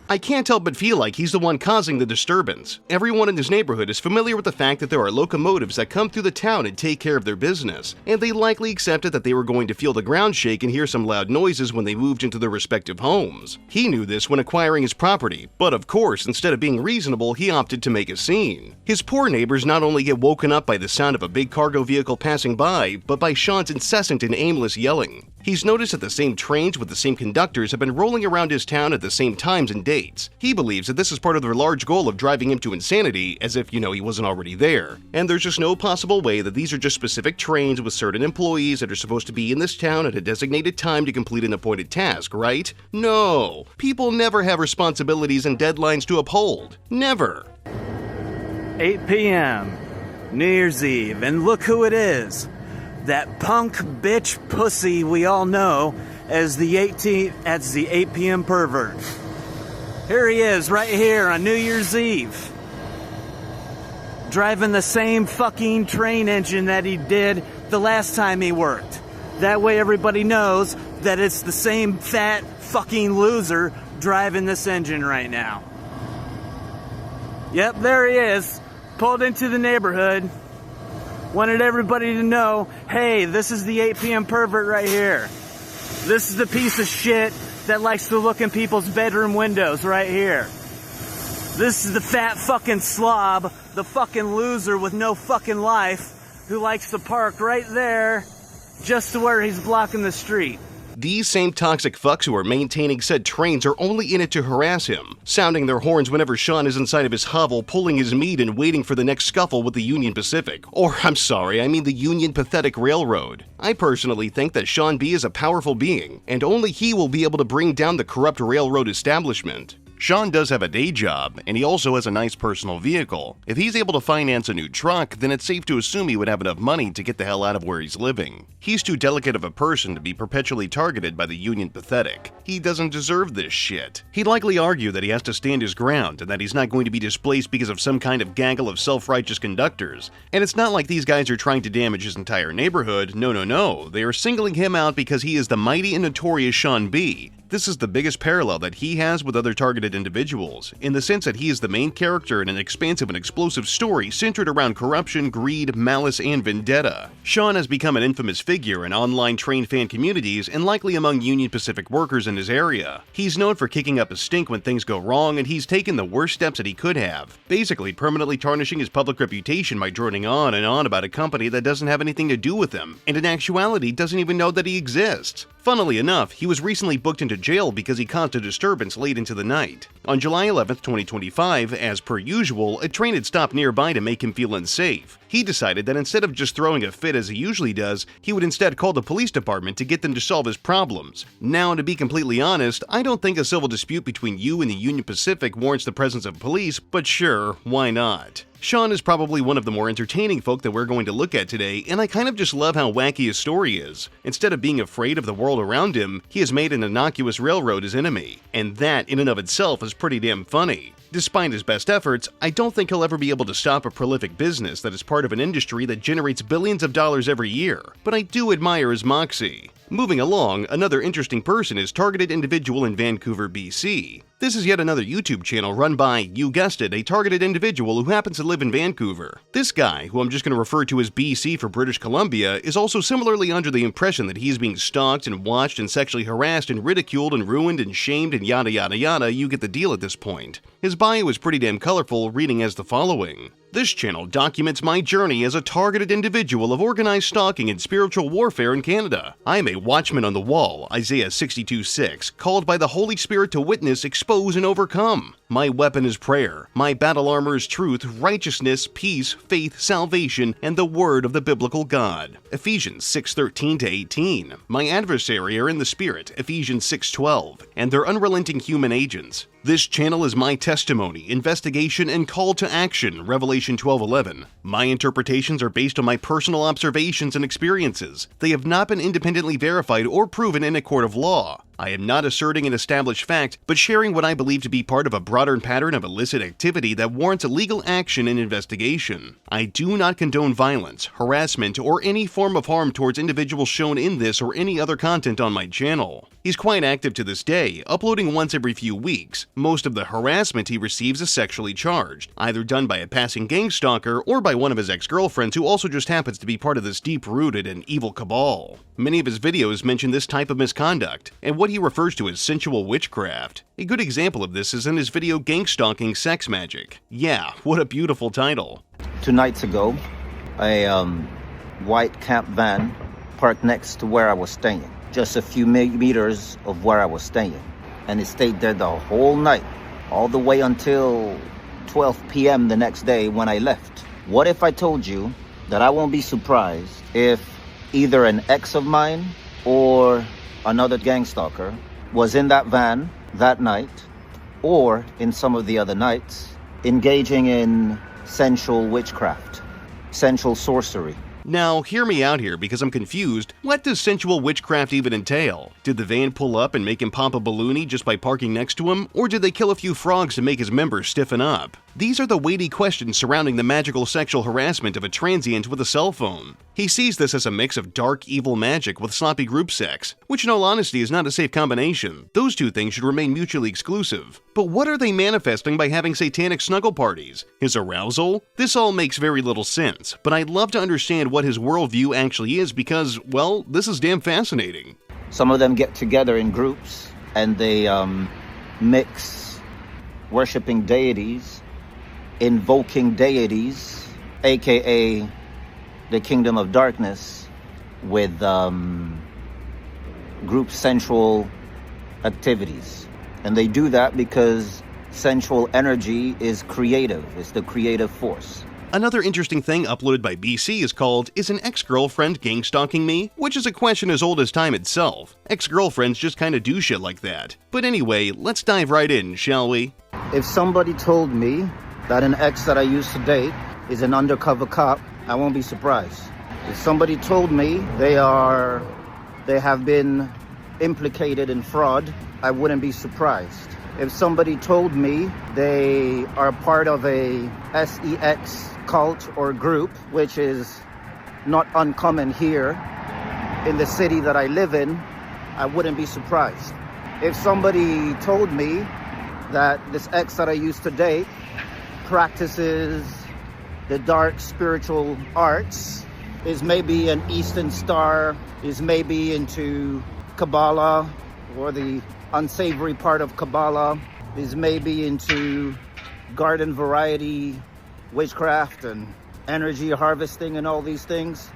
I can't help but feel like he's the one causing the disturbance. Everyone in his neighborhood is familiar with the fact that there are locomotives that come through the town and take care of their business, and they likely accepted that they were going to feel the ground shake and hear some loud noises when they moved into their respective homes. He knew this when acquiring his property, but of course, instead of being reasonable, he opted to make a scene. His poor neighbors not only get woken up by the sound of a big cargo vehicle passing by, but by Sean's incessant and aimless yelling. He's noticed that the same trains with the same conductors have been rolling around his town at the same times and dates. He believes that this is part of their large goal of driving him to insanity, as if, he wasn't already there. And there's just no possible way that these are just specific trains with certain employees that are supposed to be in this town at a designated time to complete an appointed task, right? No. People never have responsibilities and deadlines to uphold. Never. 8 p.m. New Year's Eve, and look who it is. That punk bitch pussy we all know as the 8 p.m. pervert. Here he is, right here on New Year's Eve. Driving the same fucking train engine that he did the last time he worked. That way everybody knows that it's the same fat fucking loser driving this engine right now. Yep, there he is. Pulled into the neighborhood. Wanted everybody to know, hey, this is the 8 p.m. pervert right here. This is the piece of shit that likes to look in people's bedroom windows right here. This is the fat fucking slob, the fucking loser with no fucking life, who likes to park right there just to where he's blocking the street. These same toxic fucks who are maintaining said trains are only in it to harass him, sounding their horns whenever Sean is inside of his hovel, pulling his meat and waiting for the next scuffle with the Union Pacific. Or, I'm sorry, I mean the Union Pathetic Railroad. I personally think that Sean B is a powerful being, and only he will be able to bring down the corrupt railroad establishment. Sean does have a day job, and he also has a nice personal vehicle. If he's able to finance a new truck, then it's safe to assume he would have enough money to get the hell out of where he's living. He's too delicate of a person to be perpetually targeted by the Union Pathetic. He doesn't deserve this shit. He'd likely argue that he has to stand his ground and that he's not going to be displaced because of some kind of gaggle of self-righteous conductors. And it's not like these guys are trying to damage his entire neighborhood. No. They are singling him out because he is the mighty and notorious Sean B. This is the biggest parallel that he has with other targeted individuals, in the sense that he is the main character in an expansive and explosive story centered around corruption, greed, malice, and vendetta. Sean has become an infamous figure in online train fan communities and likely among Union Pacific workers in his area. He's known for kicking up a stink when things go wrong, and he's taken the worst steps that he could have, basically permanently tarnishing his public reputation by droning on and on about a company that doesn't have anything to do with him, and in actuality doesn't even know that he exists. Funnily enough, he was recently booked into jail because he caused a disturbance late into the night. On July 11, 2025, as per usual, a train had stopped nearby to make him feel unsafe. He decided that instead of just throwing a fit as he usually does, he would instead call the police department to get them to solve his problems. Now, to be completely honest, I don't think a civil dispute between you and the Union Pacific warrants the presence of police, but sure, why not? Sean is probably one of the more entertaining folk that we're going to look at today, and I kind of just love how wacky his story is. Instead of being afraid of the world around him, he has made an innocuous railroad his enemy, and that in and of itself is pretty damn funny. Despite his best efforts, I don't think he'll ever be able to stop a prolific business that is part of an industry that generates billions of dollars every year, but I do admire his moxie. Moving along, another interesting person is Targeted Individual in Vancouver, BC. This is yet another YouTube channel run by, you guessed it, a targeted individual who happens to live in Vancouver. This guy, who I'm just going to refer to as BC for British Columbia, is also similarly under the impression that he is being stalked and watched and sexually harassed and ridiculed and ruined and shamed and yada yada yada. You get the deal at this point. His bio is pretty damn colorful, reading as the following. This channel documents my journey as a targeted individual of organized stalking and spiritual warfare in Canada. I am a watchman on the wall, Isaiah 62:6, called by the Holy Spirit to witness, expose, and overcome. My weapon is prayer. My battle armor is truth, righteousness, peace, faith, salvation, and the word of the biblical God. Ephesians 6:13-18. My adversary are in the spirit, Ephesians 6:12, and they're unrelenting human agents. This channel is my testimony, investigation, and call to action, Revelation 12:11. My interpretations are based on my personal observations and experiences. They have not been independently verified or proven in a court of law. I am not asserting an established fact, but sharing what I believe to be part of a broader pattern of illicit activity that warrants legal action and investigation. I do not condone violence, harassment, or any form of harm towards individuals shown in this or any other content on my channel. He's quite active to this day, uploading once every few weeks. Most of the harassment he receives is sexually charged, either done by a passing gang stalker or by one of his ex-girlfriends who also just happens to be part of this deep-rooted and evil cabal. Many of his videos mention this type of misconduct, and what he refers to as sensual witchcraft. A good example of this is in his video Gangstalking Sex Magic. Yeah, what a beautiful title. 2 nights ago, a white camp van parked next to where I was staying, just a few meters of where I was staying, and it stayed there the whole night, all the way until 12 p.m. the next day when I left. What if I told you that I won't be surprised if either an ex of mine or another gang stalker was in that van that night, or in some of the other nights, engaging in sensual witchcraft, sensual sorcery. Now, hear me out here because I'm confused. What does sensual witchcraft even entail? Did the van pull up and make him pop a balloonie just by parking next to him? Or did they kill a few frogs to make his members stiffen up? These are the weighty questions surrounding the magical sexual harassment of a transient with a cell phone. He sees this as a mix of dark, evil magic with sloppy group sex, which in all honesty is not a safe combination. Those two things should remain mutually exclusive. But what are they manifesting by having satanic snuggle parties? His arousal? This all makes very little sense, but I'd love to understand what his worldview actually is because, well, this is damn fascinating. Some of them get together in groups and they mix worshiping deities, invoking deities, aka the kingdom of darkness, with group sensual activities. And they do that because sensual energy is creative. It's the creative force. Another interesting thing uploaded by BC is called, "Is an ex-girlfriend gang stalking me?" Which is a question as old as time itself. Ex-girlfriends just kinda do shit like that. But anyway, let's dive right in, shall we? If somebody told me that an ex that I used to date is an undercover cop, I won't be surprised. If somebody told me they have been implicated in fraud, I wouldn't be surprised. If somebody told me they are part of a sex cult or group, which is not uncommon here in the city that I live in, I wouldn't be surprised. If somebody told me that this ex that I used to date practices the dark spiritual arts, is maybe an Eastern Star, is maybe into Kabbalah or the unsavory part of Kabbalah, is maybe into garden variety witchcraft and energy harvesting and all these things,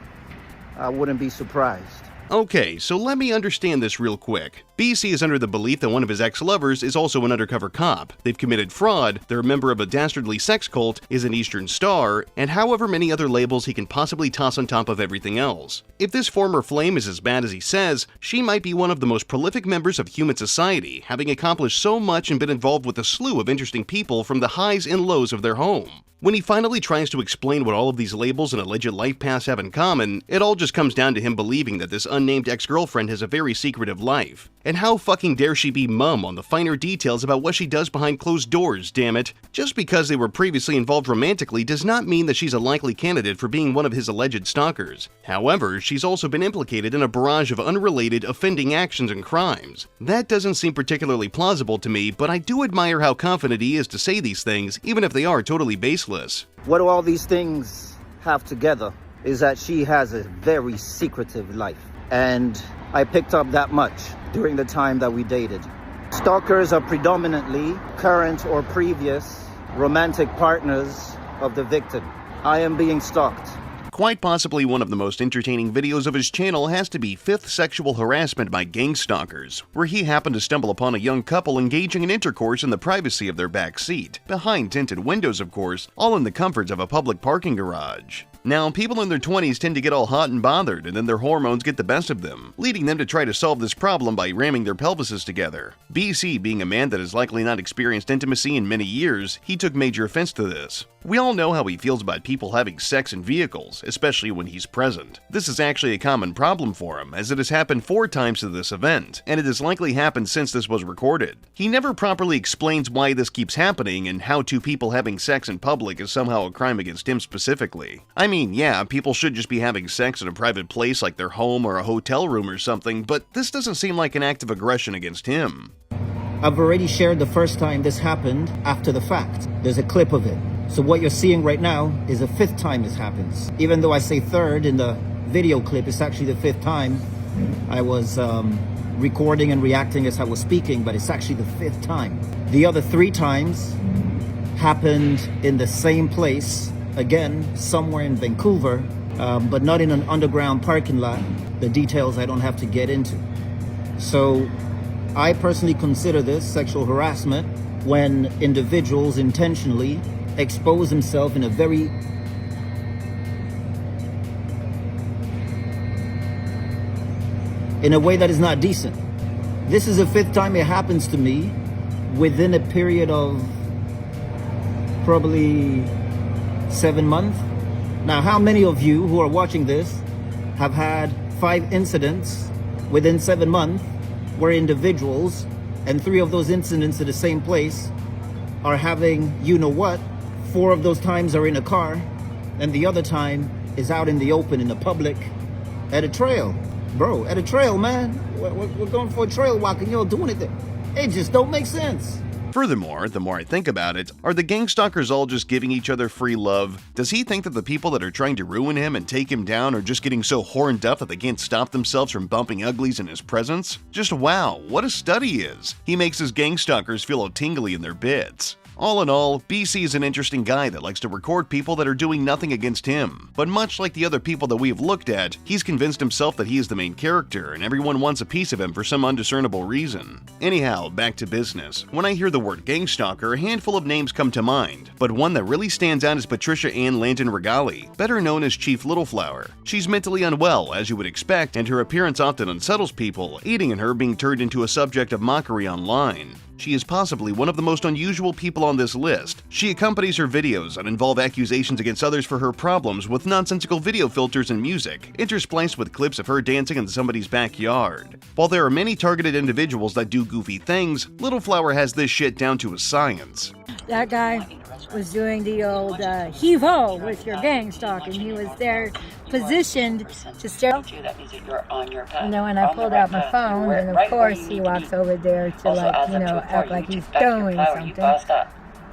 I wouldn't be surprised. Okay, so let me understand this real quick. BC is under the belief that one of his ex-lovers is also an undercover cop. They've committed fraud, they're a member of a dastardly sex cult, is an Eastern Star, and however many other labels he can possibly toss on top of everything else. If this former flame is as bad as he says, she might be one of the most prolific members of human society, having accomplished so much and been involved with a slew of interesting people from the highs and lows of their home. When he finally tries to explain what all of these labels and alleged life paths have in common, it all just comes down to him believing that this unnamed ex-girlfriend has a very secretive life. And how fucking dare she be mum on the finer details about what she does behind closed doors, damn it. Just because they were previously involved romantically does not mean that she's a likely candidate for being one of his alleged stalkers. However, she's also been implicated in a barrage of unrelated, offending actions and crimes. That doesn't seem particularly plausible to me, but I do admire how confident he is to say these things, even if they are totally baseless. What do all these things have together is that she has a very secretive life. And I picked up that much during the time that we dated. Stalkers are predominantly current or previous romantic partners of the victim. I am being stalked. Quite possibly one of the most entertaining videos of his channel has to be 5th Sexual Harassment by Gangstalkers, where he happened to stumble upon a young couple engaging in intercourse in the privacy of their back seat, behind tinted windows of course, all in the comforts of a public parking garage. Now, people in their 20s tend to get all hot and bothered, and then their hormones get the best of them, leading them to try to solve this problem by ramming their pelvises together. BC, being a man that has likely not experienced intimacy in many years, he took major offense to this. We all know how he feels about people having sex in vehicles, especially when he's present. This is actually a common problem for him, as it has happened 4 times to this event, and it has likely happened since this was recorded. He never properly explains why this keeps happening and how 2 people having sex in public is somehow a crime against him specifically. I mean, yeah, people should just be having sex in a private place like their home or a hotel room or something, but this doesn't seem like an act of aggression against him. I've already shared the first time this happened after the fact. There's a clip of it. So what you're seeing right now is the 5th time this happens. Even though I say 3rd in the video clip, it's actually the 5th time. I was recording and reacting as I was speaking, but it's actually the 5th time. The other 3 times happened in the same place, again, somewhere in Vancouver, but not in an underground parking lot. The details I don't have to get into. So I personally consider this sexual harassment when individuals intentionally expose themselves in a very way that is not decent. This is the 5th time it happens to me within a period of probably 7 months. Now, how many of you who are watching this have had 5 incidents within 7 months where individuals, and 3 of those incidents in the same place, are having you know what 4 of those times are in a car, and the other time is out in the open in the public at a trail. Bro, at a trail, man. We're going for a trail walk and you're doing it there. It just don't make sense. Furthermore, the more I think about it, are the Gangstalkers all just giving each other free love? Does he think that the people that are trying to ruin him and take him down are just getting so horned up that they can't stop themselves from bumping uglies in his presence? Just wow, what a stud he is. He makes his Gangstalkers feel all tingly in their bits. All in all, BC is an interesting guy that likes to record people that are doing nothing against him. But much like the other people that we've looked at, he's convinced himself that he is the main character and everyone wants a piece of him for some undiscernible reason. Anyhow, back to business. When I hear the word Gangstalker, a handful of names come to mind, but one that really stands out is Patricia Ann Landon Regali, better known as Chief Littleflower. She's mentally unwell, as you would expect, and her appearance often unsettles people, aiding in her being turned into a subject of mockery online. She is possibly one of the most unusual people on this list. She accompanies her videos and involve accusations against others for her problems with nonsensical video filters and music, interspliced with clips of her dancing in somebody's backyard. While there are many targeted individuals that do goofy things, Littleflower has this shit down to a science. That guy was doing the old heave-ho with your gang stalking. He was there positioned to stare. And then when I pulled out my phone, and of course he walks over there to act like he's doing something.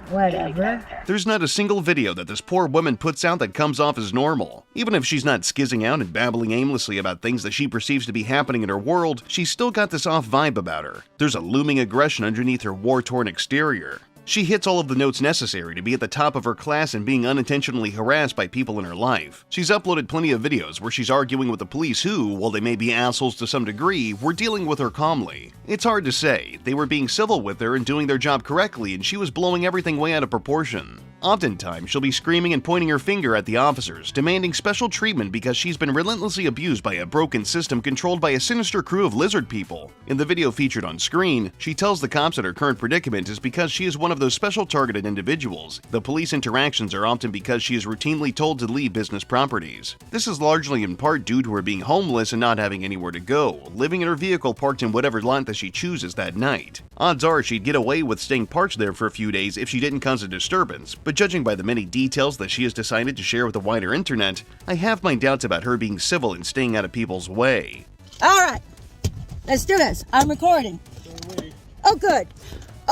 Whatever. There's not a single video that this poor woman puts out that comes off as normal. Even if she's not skizzing out and babbling aimlessly about things that she perceives to be happening in her world, she's still got this off vibe about her. There's a looming aggression underneath her war-torn exterior. She hits all of the notes necessary to be at the top of her class and being unintentionally harassed by people in her life. She's uploaded plenty of videos where she's arguing with the police who, while they may be assholes to some degree, were dealing with her calmly. It's hard to say. They were being civil with her and doing their job correctly, and she was blowing everything way out of proportion. Oftentimes, she'll be screaming and pointing her finger at the officers, demanding special treatment because she's been relentlessly abused by a broken system controlled by a sinister crew of lizard people. In the video featured on screen, she tells the cops that her current predicament is because she is one of those special targeted individuals. The police interactions are often because she is routinely told to leave business properties. This is largely in part due to her being homeless and not having anywhere to go, living in her vehicle parked in whatever lot that she chooses that night. Odds are she'd get away with staying parked there for a few days if she didn't cause a disturbance, but judging by the many details that she has decided to share with the wider internet, I have my doubts about her being civil and staying out of people's way. All right, let's do this. I'm recording. Oh, good.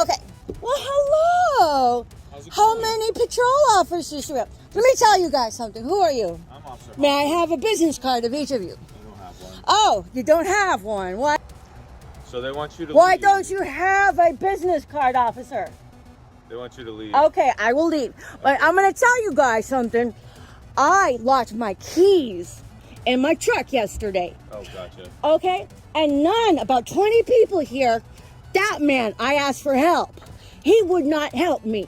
Okay. Well, hello. How many patrol officers do we have? Let me tell you guys something. Who are you? I'm Officer. May I have a business card of each of you? I don't have one. Oh, you don't have one. Why? So they want you to Why leave. don't you have a business card, officer? They want you to leave. Okay, I will leave. But I'm going to tell you guys something. I lost my keys in my truck yesterday. Oh, gotcha. Okay? And about 20 people here, that man, I asked for help. He would not help me.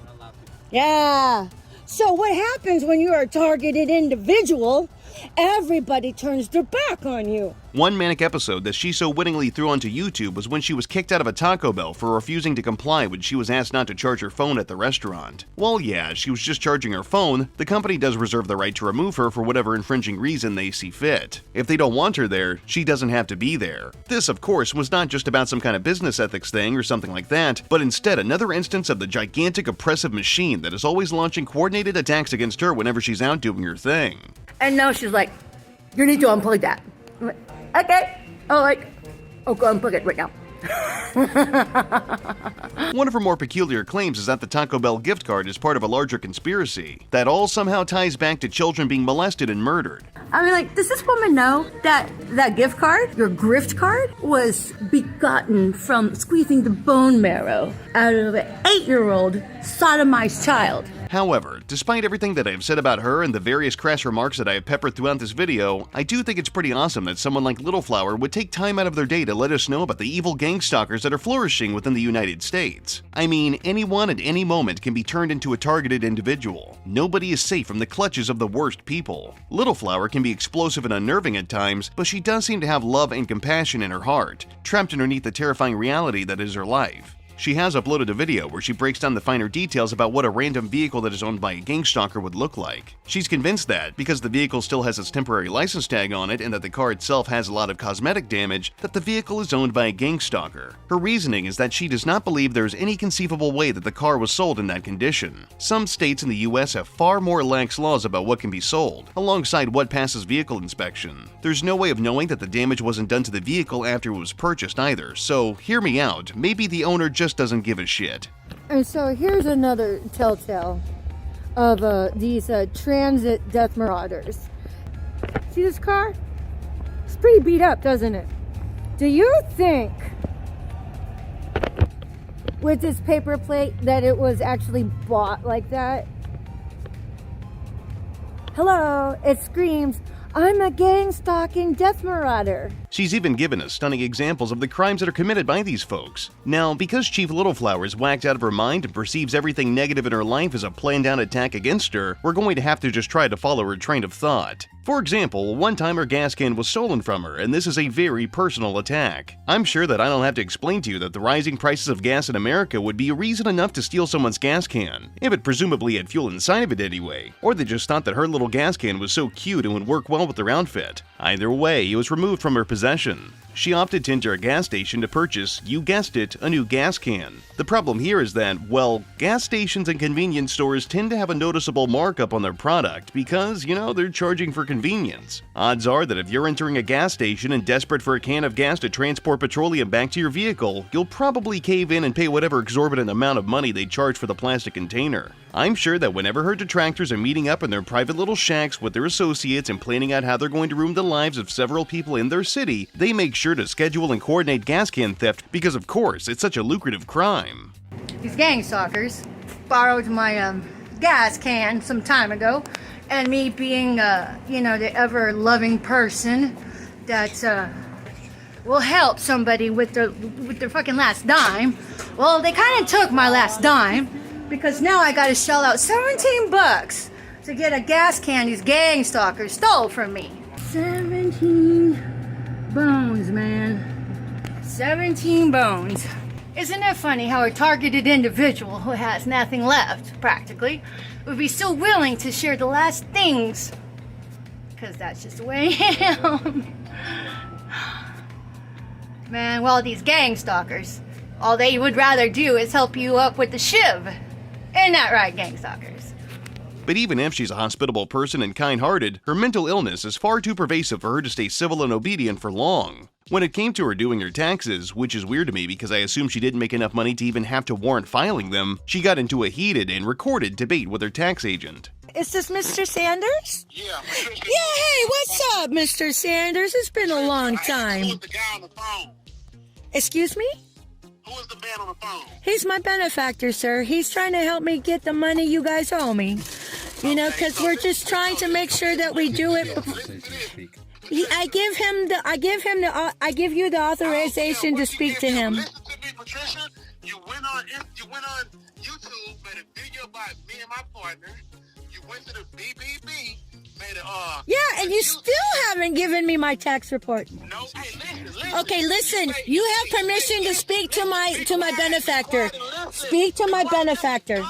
Yeah. So what happens when you're a targeted individual? Everybody turns their back on you. One manic episode that she so wittingly threw onto YouTube was when she was kicked out of a Taco Bell for refusing to comply when she was asked not to charge her phone at the restaurant. Well, yeah, she was just charging her phone. The company does reserve the right to remove her for whatever infringing reason they see fit. If they don't want her there, she doesn't have to be there. This, of course, was not just about some kind of business ethics thing or something like that, but instead another instance of the gigantic oppressive machine that is always launching coordinated attacks against her whenever she's out doing her thing. And now she's like, you need to unplug that. I'm like, okay. Go unplug it right now. One of her more peculiar claims is that the Taco Bell gift card is part of a larger conspiracy that all somehow ties back to children being molested and murdered. I mean, does this woman know that that gift card, your grift card, was begotten from squeezing the bone marrow out of an 8-year-old sodomized child? However, despite everything that I have said about her and the various crass remarks that I have peppered throughout this video, I do think it's pretty awesome that someone like Littleflower would take time out of their day to let us know about the evil gangstalkers that are flourishing within the United States. I mean, anyone at any moment can be turned into a targeted individual. Nobody is safe from the clutches of the worst people. Littleflower can be explosive and unnerving at times, but she does seem to have love and compassion in her heart, trapped underneath the terrifying reality that is her life. She has uploaded a video where she breaks down the finer details about what a random vehicle that is owned by a gang stalker would look like. She's convinced that, because the vehicle still has its temporary license tag on it and that the car itself has a lot of cosmetic damage, that the vehicle is owned by a gang stalker. Her reasoning is that she does not believe there is any conceivable way that the car was sold in that condition. Some states in the US have far more lax laws about what can be sold, alongside what passes vehicle inspection. There's no way of knowing that the damage wasn't done to the vehicle after it was purchased either, so hear me out, maybe the owner just doesn't give a shit. And so here's another telltale of these transit death marauders. See this car? It's pretty beat up, doesn't it? Do you think with this paper plate that it was actually bought like that? Hello, it screams, I'm a gang stalking death marauder. She's even given us stunning examples of the crimes that are committed by these folks. Now, because Chief Littleflower is whacked out of her mind and perceives everything negative in her life as a planned-out attack against her, we're going to have to just try to follow her train of thought. For example, one time her gas can was stolen from her, and this is a very personal attack. I'm sure that I don't have to explain to you that the rising prices of gas in America would be a reason enough to steal someone's gas can, if it presumably had fuel inside of it anyway, or they just thought that her little gas can was so cute and would work well with their outfit. Either way, it was removed from her possession. She opted to enter a gas station to purchase, you guessed it, a new gas can. The problem here is that, well, gas stations and convenience stores tend to have a noticeable markup on their product because, they're charging for convenience. Odds are that if you're entering a gas station and desperate for a can of gas to transport petroleum back to your vehicle, you'll probably cave in and pay whatever exorbitant amount of money they charge for the plastic container. I'm sure that whenever her detractors are meeting up in their private little shacks with their associates and planning out how they're going to ruin the lives of several people in their city, they make sure to schedule and coordinate gas can theft because, of course, it's such a lucrative crime. These gang stalkers borrowed my gas can some time ago, and me being, the ever-loving person that will help somebody with their fucking last dime. Well, they kind of took my last dime because now I got to shell out $17 to get a gas can these gang stalkers stole from me. 17 bones, man. 17 bones. Isn't it funny how a targeted individual who has nothing left, practically, would be so willing to share the last things? Because that's just the way I am. Man, well, these gang stalkers, all they would rather do is help you up with the shiv. Ain't that right, gang stalkers? But even if she's a hospitable person and kind-hearted, her mental illness is far too pervasive for her to stay civil and obedient for long. When it came to her doing her taxes, which is weird to me because I assume she didn't make enough money to even have to warrant filing them, she got into a heated and recorded debate with her tax agent. Is this Mr. Sanders? Yeah, hey, what's up, Mr. Sanders? It's been a long time. Who is the guy on the phone? Excuse me? Who is the man on the phone? He's my benefactor, sir. He's trying to help me get the money you guys owe me. Because we're just trying to make sure that we do it before. I give you the authorization to speak to him. Listen to me, Patricia. You went on YouTube, made a video about me and my partner. You went to the BBB, made a Yeah, and you still haven't given me my tax report. No, hey, listen. Okay, listen. You have permission to speak to my benefactor. Speak to my benefactor.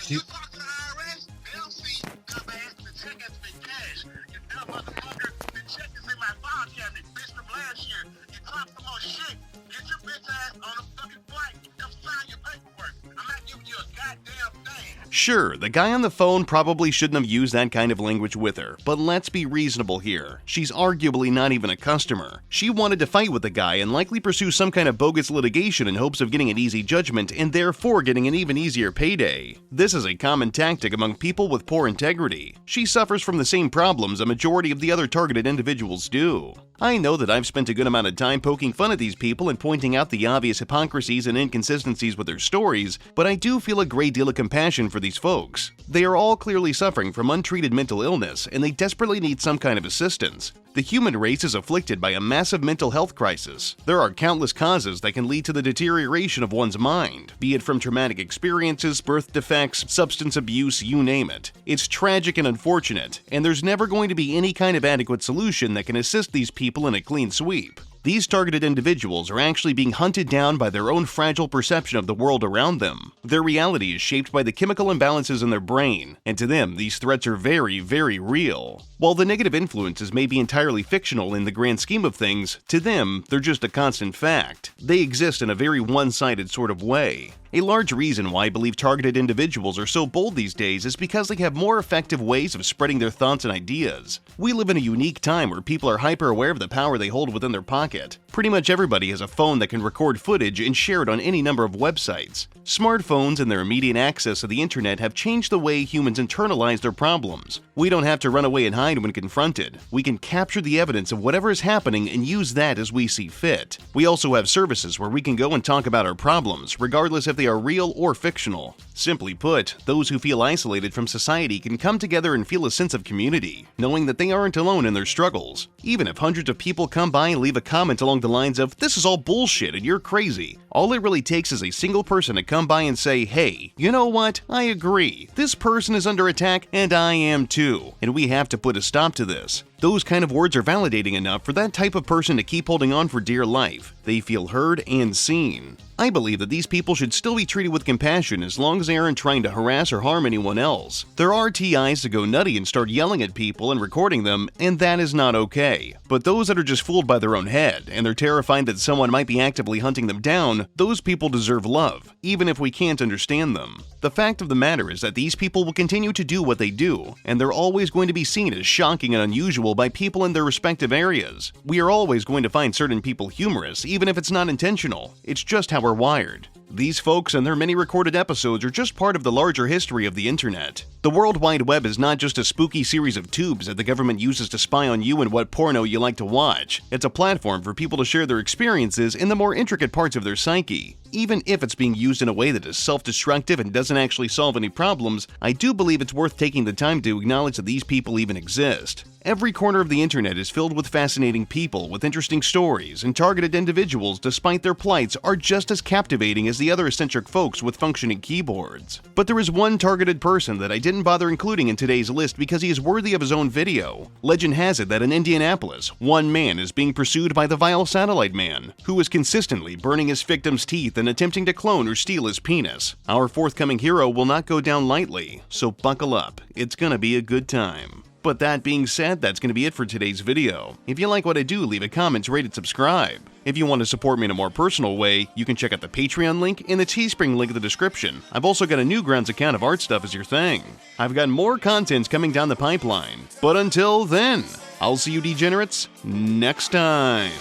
You talk to the IRS, they'll see dumbass, the check has been cashed. You dumb motherfucker, the check is in my file cabinet, bitch, from last year. You talk some more shit. Get your bitch ass on a fucking flight. Come sign your paperwork. I'm not giving you a goddamn thing. Sure, the guy on the phone probably shouldn't have used that kind of language with her, but let's be reasonable here. She's arguably not even a customer. She wanted to fight with the guy and likely pursue some kind of bogus litigation in hopes of getting an easy judgment and therefore getting an even easier payday. This is a common tactic among people with poor integrity. She suffers from the same problems a majority of the other targeted individuals do. I know that I've spent a good amount of time poking fun at these people and pointing out the obvious hypocrisies and inconsistencies with their stories, but I do feel a great deal of compassion for these folks. They are all clearly suffering from untreated mental illness, and they desperately need some kind of assistance. The human race is afflicted by a massive mental health crisis. There are countless causes that can lead to the deterioration of one's mind, be it from traumatic experiences, birth defects, substance abuse, you name it. It's tragic and unfortunate, and there's never going to be any kind of adequate solution that can assist these people in a clean sweep. These targeted individuals are actually being hunted down by their own fragile perception of the world around them. Their reality is shaped by the chemical imbalances in their brain, and to them, these threats are very, very real. While the negative influences may be entirely fictional in the grand scheme of things, to them, they're just a constant fact. They exist in a very one-sided sort of way. A large reason why I believe targeted individuals are so bold these days is because they have more effective ways of spreading their thoughts and ideas. We live in a unique time where people are hyper-aware of the power they hold within their pocket. Pretty much everybody has a phone that can record footage and share it on any number of websites. Smartphones and their immediate access to the internet have changed the way humans internalize their problems. We don't have to run away and hide when confronted. We can capture the evidence of whatever is happening and use that as we see fit. We also have services where we can go and talk about our problems, regardless if they are real or fictional. Simply put, those who feel isolated from society can come together and feel a sense of community, knowing that they aren't alone in their struggles. Even if hundreds of people come by and leave a comment along the lines of, "This is all bullshit and you're crazy," all it really takes is a single person to come by and say, "Hey, you know what? I agree. This person is under attack and I am too, and we have to put a stop to this." Those kind of words are validating enough for that type of person to keep holding on for dear life. They feel heard and seen. I believe that these people should still be treated with compassion as long as they aren't trying to harass or harm anyone else. There are TIs to go nutty and start yelling at people and recording them, and that is not okay. But those that are just fooled by their own head, and they're terrified that someone might be actively hunting them down, those people deserve love, even if we can't understand them. The fact of the matter is that these people will continue to do what they do, and they're always going to be seen as shocking and unusual by people in their respective areas. We are always going to find certain people humorous, even if it's not intentional. It's just how we're wired. These folks and their many recorded episodes are just part of the larger history of the internet. The World Wide Web is not just a spooky series of tubes that the government uses to spy on you and what porno you like to watch. It's a platform for people to share their experiences in the more intricate parts of their psyche. Even if it's being used in a way that is self-destructive and doesn't actually solve any problems, I do believe it's worth taking the time to acknowledge that these people even exist. Every corner of the internet is filled with fascinating people with interesting stories, and targeted individuals, despite their plights, are just as captivating as the other eccentric folks with functioning keyboards. But there is one targeted person that I didn't bother including in today's list because he is worthy of his own video. Legend has it that in Indianapolis, one man is being pursued by the vile satellite man, who is consistently burning his victim's teeth and attempting to clone or steal his penis. Our forthcoming hero will not go down lightly, so buckle up. It's gonna be a good time. But that being said, that's going to be it for today's video. If you like what I do, leave a comment, rate, and subscribe. If you want to support me in a more personal way, you can check out the Patreon link and the Teespring link in the description. I've also got a Newgrounds account of art stuff as your thing. I've got more contents coming down the pipeline. But until then, I'll see you degenerates next time.